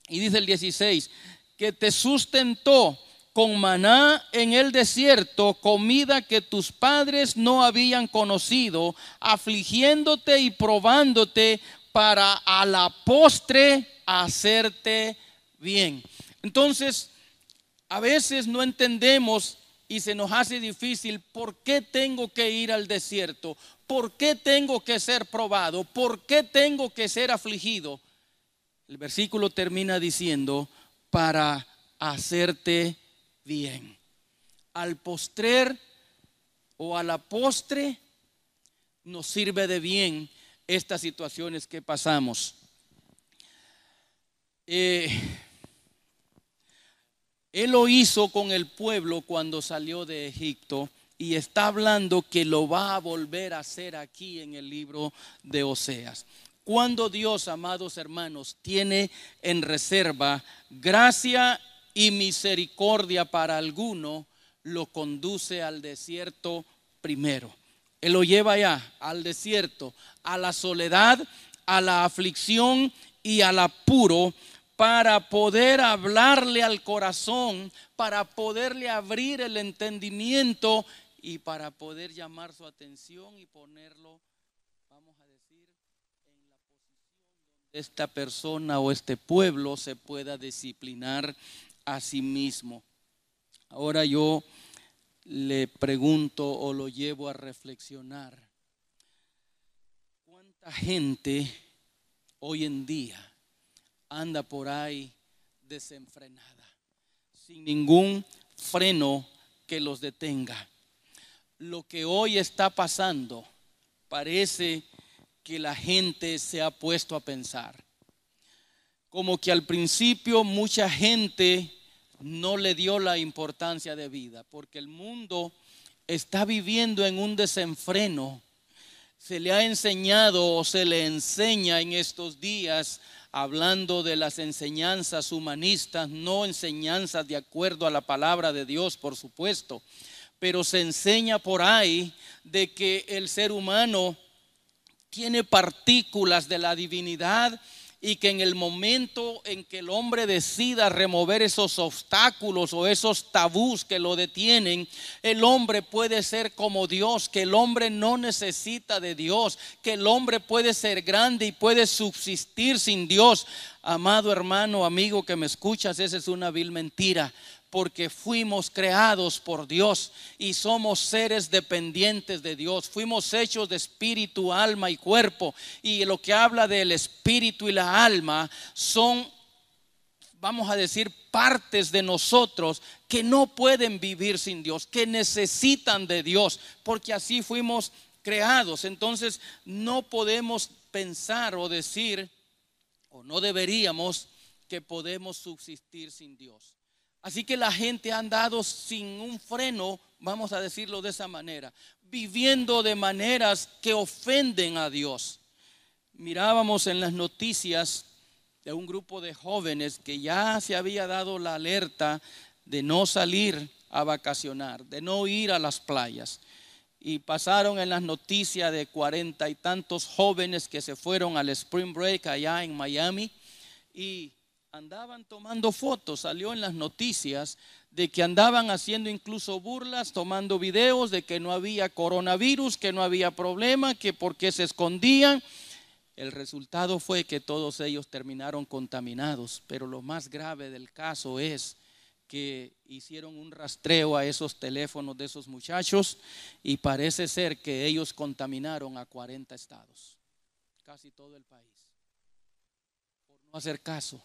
Y dice el 16, que te sustentó con maná en el desierto, comida que tus padres no habían conocido, afligiéndote y probándote para a la postre hacerte bien. Entonces, a veces no entendemos y se nos hace difícil. ¿Por qué tengo que ir al desierto? ¿Por qué tengo que ser probado? ¿Por qué tengo que ser afligido? El versículo termina diciendo: para hacerte bien. Al postrer o a la postre nos sirve de bien estas situaciones que pasamos. Él lo hizo con el pueblo cuando salió de Egipto y está hablando que lo va a volver a hacer aquí en el libro de Oseas. Cuando Dios, amados hermanos, tiene en reserva gracia y misericordia para alguno, lo conduce al desierto primero. Él lo lleva allá al desierto, a la soledad, a la aflicción y al apuro, para poder hablarle al corazón, para poderle abrir el entendimiento y para poder llamar su atención y ponerlo, vamos a decir, en la posición donde esta persona o este pueblo se pueda disciplinar a sí mismo. Ahora yo le pregunto o lo llevo a reflexionar: ¿cuánta gente hoy en día anda por ahí desenfrenada, sin ningún freno que los detenga. Lo que hoy está pasando, parece que la gente se ha puesto a pensar. Como que al principio mucha gente no le dio la importancia de vida, porque el mundo está viviendo en un desenfreno. Se le ha enseñado o se le enseña en estos días, hablando de las enseñanzas humanistas, no enseñanzas de acuerdo a la palabra de Dios, por supuesto, pero se enseña por ahí de que el ser humano tiene partículas de la divinidad y que en el momento en que el hombre decida remover esos obstáculos o esos tabús que lo detienen, el hombre puede ser como Dios, que el hombre no necesita de Dios, que el hombre puede ser grande y puede subsistir sin Dios. Amado hermano, amigo que me escuchas, esa es una vil mentira. Porque fuimos creados por Dios y somos seres dependientes de Dios. Fuimos hechos de espíritu, alma y cuerpo. Y lo que habla del espíritu y la alma son, vamos a decir, partes de nosotros que no pueden vivir sin Dios, que necesitan de Dios, porque así fuimos creados. Entonces no podemos pensar o decir, o no deberíamos, que podemos subsistir sin Dios. Así que la gente ha andado sin un freno, vamos a decirlo de esa manera, viviendo de maneras que ofenden a Dios. Mirábamos en las noticias de un grupo de jóvenes que ya se había dado la alerta de no salir a vacacionar, de no ir a las playas. Y pasaron en las noticias de 40 y tantos jóvenes que se fueron al Spring Break allá en Miami y andaban tomando fotos. Salió en las noticias de que andaban haciendo incluso burlas, tomando videos de que no había coronavirus, que no había problema, que por qué se escondían. El resultado fue que todos ellos terminaron contaminados, pero lo más grave del caso es que hicieron un rastreo a esos teléfonos de esos muchachos y parece ser que ellos contaminaron a 40 estados, casi todo el país, por no hacer caso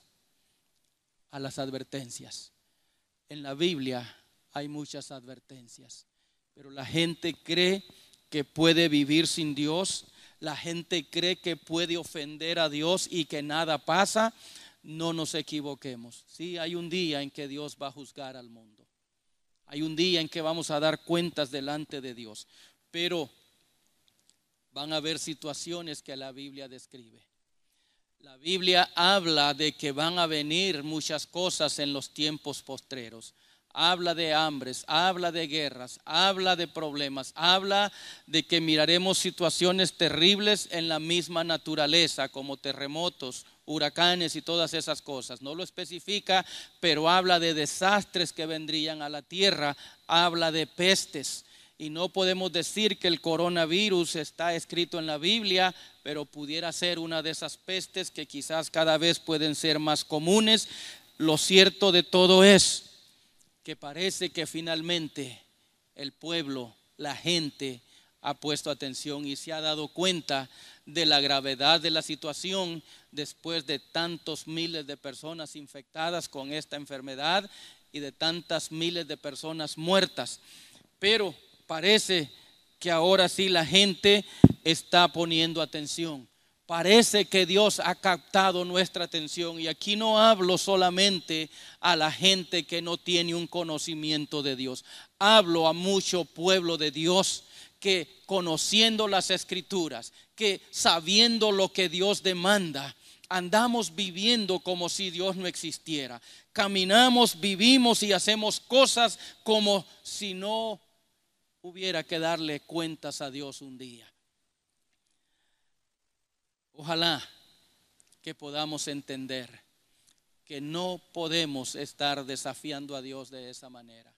a las advertencias. En la Biblia hay muchas advertencias, pero la gente cree que puede vivir sin Dios, la gente cree que puede ofender a Dios y que nada pasa. No nos equivoquemos. Sí, hay un día en que Dios va a juzgar al mundo. Hay un día en que vamos a dar cuentas delante de Dios, pero van a haber situaciones que la Biblia describe. La Biblia habla de que van a venir muchas cosas en los tiempos postreros. Habla de hambres, habla de guerras, habla de problemas, habla de que miraremos situaciones terribles en la misma naturaleza, como terremotos, huracanes y todas esas cosas. No lo especifica, pero habla de desastres que vendrían a la tierra, habla de pestes. Y no podemos decir que el coronavirus está escrito en la Biblia, pero pudiera ser una de esas pestes que quizás cada vez pueden ser más comunes. Lo cierto de todo es que parece que finalmente el pueblo, la gente, ha puesto atención y se ha dado cuenta de la gravedad de la situación después de tantos miles de personas infectadas con esta enfermedad y de tantas miles de personas muertas. Pero parece que ahora sí la gente está poniendo atención. Parece que Dios ha captado nuestra atención. Y aquí no hablo solamente a la gente que no tiene un conocimiento de Dios. Hablo a mucho pueblo de Dios que conociendo las Escrituras, que sabiendo lo que Dios demanda, andamos viviendo como si Dios no existiera. Caminamos, vivimos y hacemos cosas como si no hubiera que darle cuentas a Dios un día. Ojalá que podamos entender que no podemos estar desafiando a Dios de esa manera.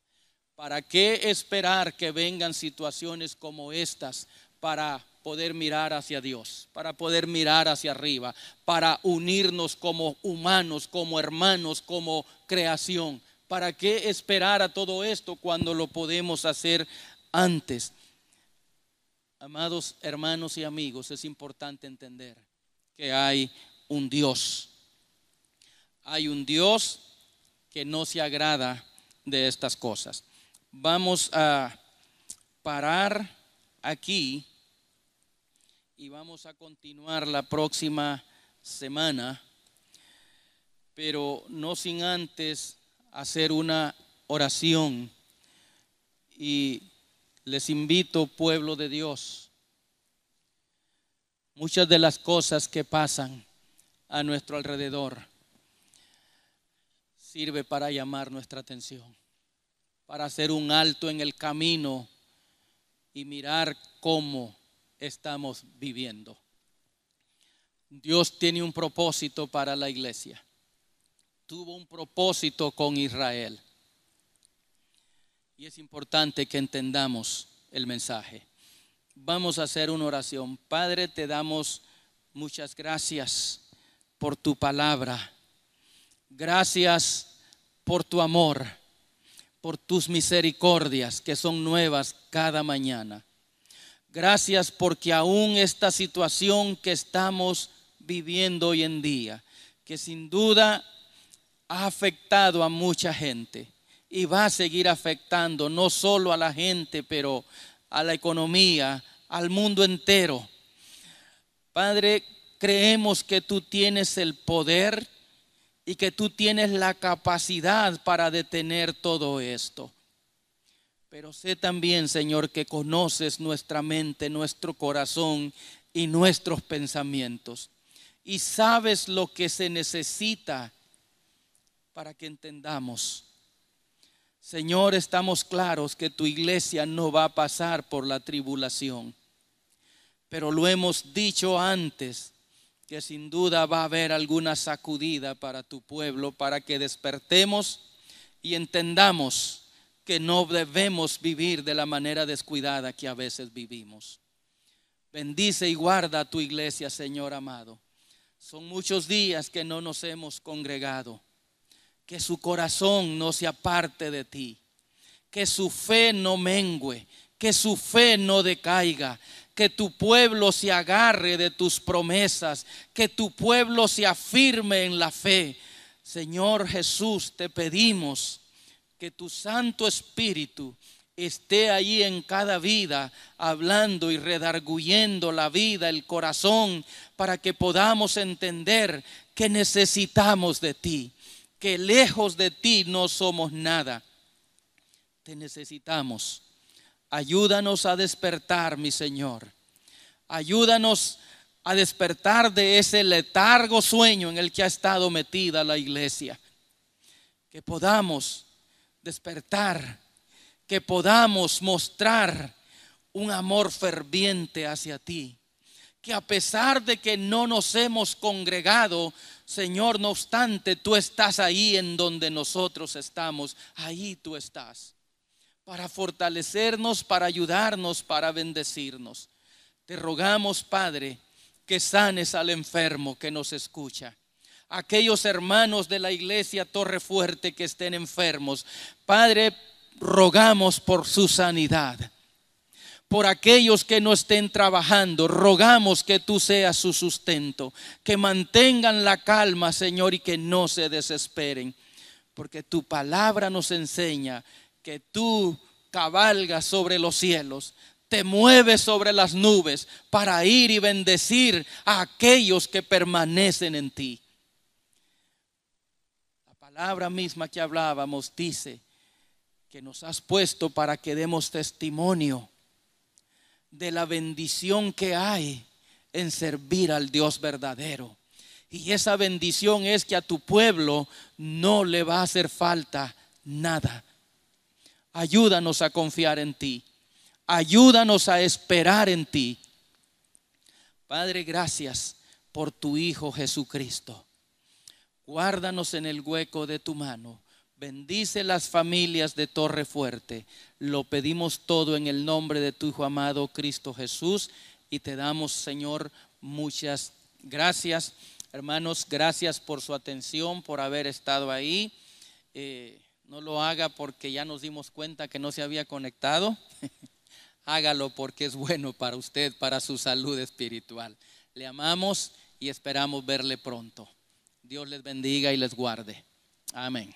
¿Para qué esperar que vengan situaciones como estas para poder mirar hacia Dios, para poder mirar hacia arriba, para unirnos como humanos, como hermanos, como creación? ¿Para qué esperar a todo esto cuando lo podemos hacer antes? Amados hermanos y amigos, es importante entender que hay un Dios. Hay un Dios que no se agrada de estas cosas. Vamos a parar aquí y vamos a continuar la próxima semana, pero no sin antes hacer una oración. Y les invito, pueblo de Dios, muchas de las cosas que pasan a nuestro alrededor sirve para llamar nuestra atención, para hacer un alto en el camino y mirar cómo estamos viviendo. Dios tiene un propósito para la iglesia. Tuvo un propósito con Israel. Y es importante que entendamos el mensaje. Vamos a hacer una oración. Padre, te damos muchas gracias por tu palabra. Gracias por tu amor, por tus misericordias que son nuevas cada mañana. Gracias porque aún esta situación que estamos viviendo hoy en día, que sin duda ha afectado a mucha gente y va a seguir afectando no solo a la gente, pero a la economía, al mundo entero. Padre, creemos que tú tienes el poder y que tú tienes la capacidad para detener todo esto. Pero sé también, Señor, que conoces nuestra mente, nuestro corazón y nuestros pensamientos. Y sabes lo que se necesita para que entendamos. Señor, estamos claros que tu iglesia no va a pasar por la tribulación. Pero lo hemos dicho antes, que sin duda va a haber alguna sacudida para tu pueblo, para que despertemos y entendamos que no debemos vivir de la manera descuidada que a veces vivimos. Bendice y guarda a tu iglesia, Señor amado. Son muchos días que no nos hemos congregado. Que su corazón no se aparte de ti. Que su fe no mengüe. Que su fe no decaiga. Que tu pueblo se agarre de tus promesas. Que tu pueblo se afirme en la fe. Señor Jesús, te pedimos que tu Santo Espíritu esté allí en cada vida, hablando y redarguyendo la vida, el corazón, para que podamos entender que necesitamos de ti, que lejos de ti no somos nada. Te necesitamos. Ayúdanos a despertar, mi Señor. Ayúdanos a despertar de ese letargo sueño en el que ha estado metida la iglesia. Que podamos despertar, que podamos mostrar un amor ferviente hacia ti. Que a pesar de que no nos hemos congregado, Señor, no obstante, tú estás ahí en donde nosotros estamos. Ahí tú estás. Para fortalecernos, para ayudarnos, para bendecirnos. Te rogamos, Padre, que sanes al enfermo que nos escucha. Aquellos hermanos de la iglesia Torre Fuerte que estén enfermos, Padre, rogamos por su sanidad. Por aquellos que no estén trabajando, rogamos que tú seas su sustento, que mantengan la calma, Señor, y que no se desesperen, porque tu palabra nos enseña que tú cabalgas sobre los cielos, te mueves sobre las nubes para ir y bendecir a aquellos que permanecen en ti. La palabra misma que hablábamos dice que nos has puesto para que demos testimonio de la bendición que hay en servir al Dios verdadero. Y esa bendición es que a tu pueblo no le va a hacer falta nada. Ayúdanos a confiar en ti. Ayúdanos a esperar en ti. Padre, gracias por tu Hijo Jesucristo. Guárdanos en el hueco de tu mano. Bendice las familias de Torre Fuerte. Lo pedimos todo en el nombre de tu Hijo amado Cristo Jesús. Y te damos, Señor, muchas gracias. Hermanos, gracias por su atención, por haber estado ahí. No lo haga porque ya nos dimos cuenta que no se había conectado. Hágalo porque es bueno para usted, para su salud espiritual. Le amamos y esperamos verle pronto. Dios les bendiga y les guarde. Amén.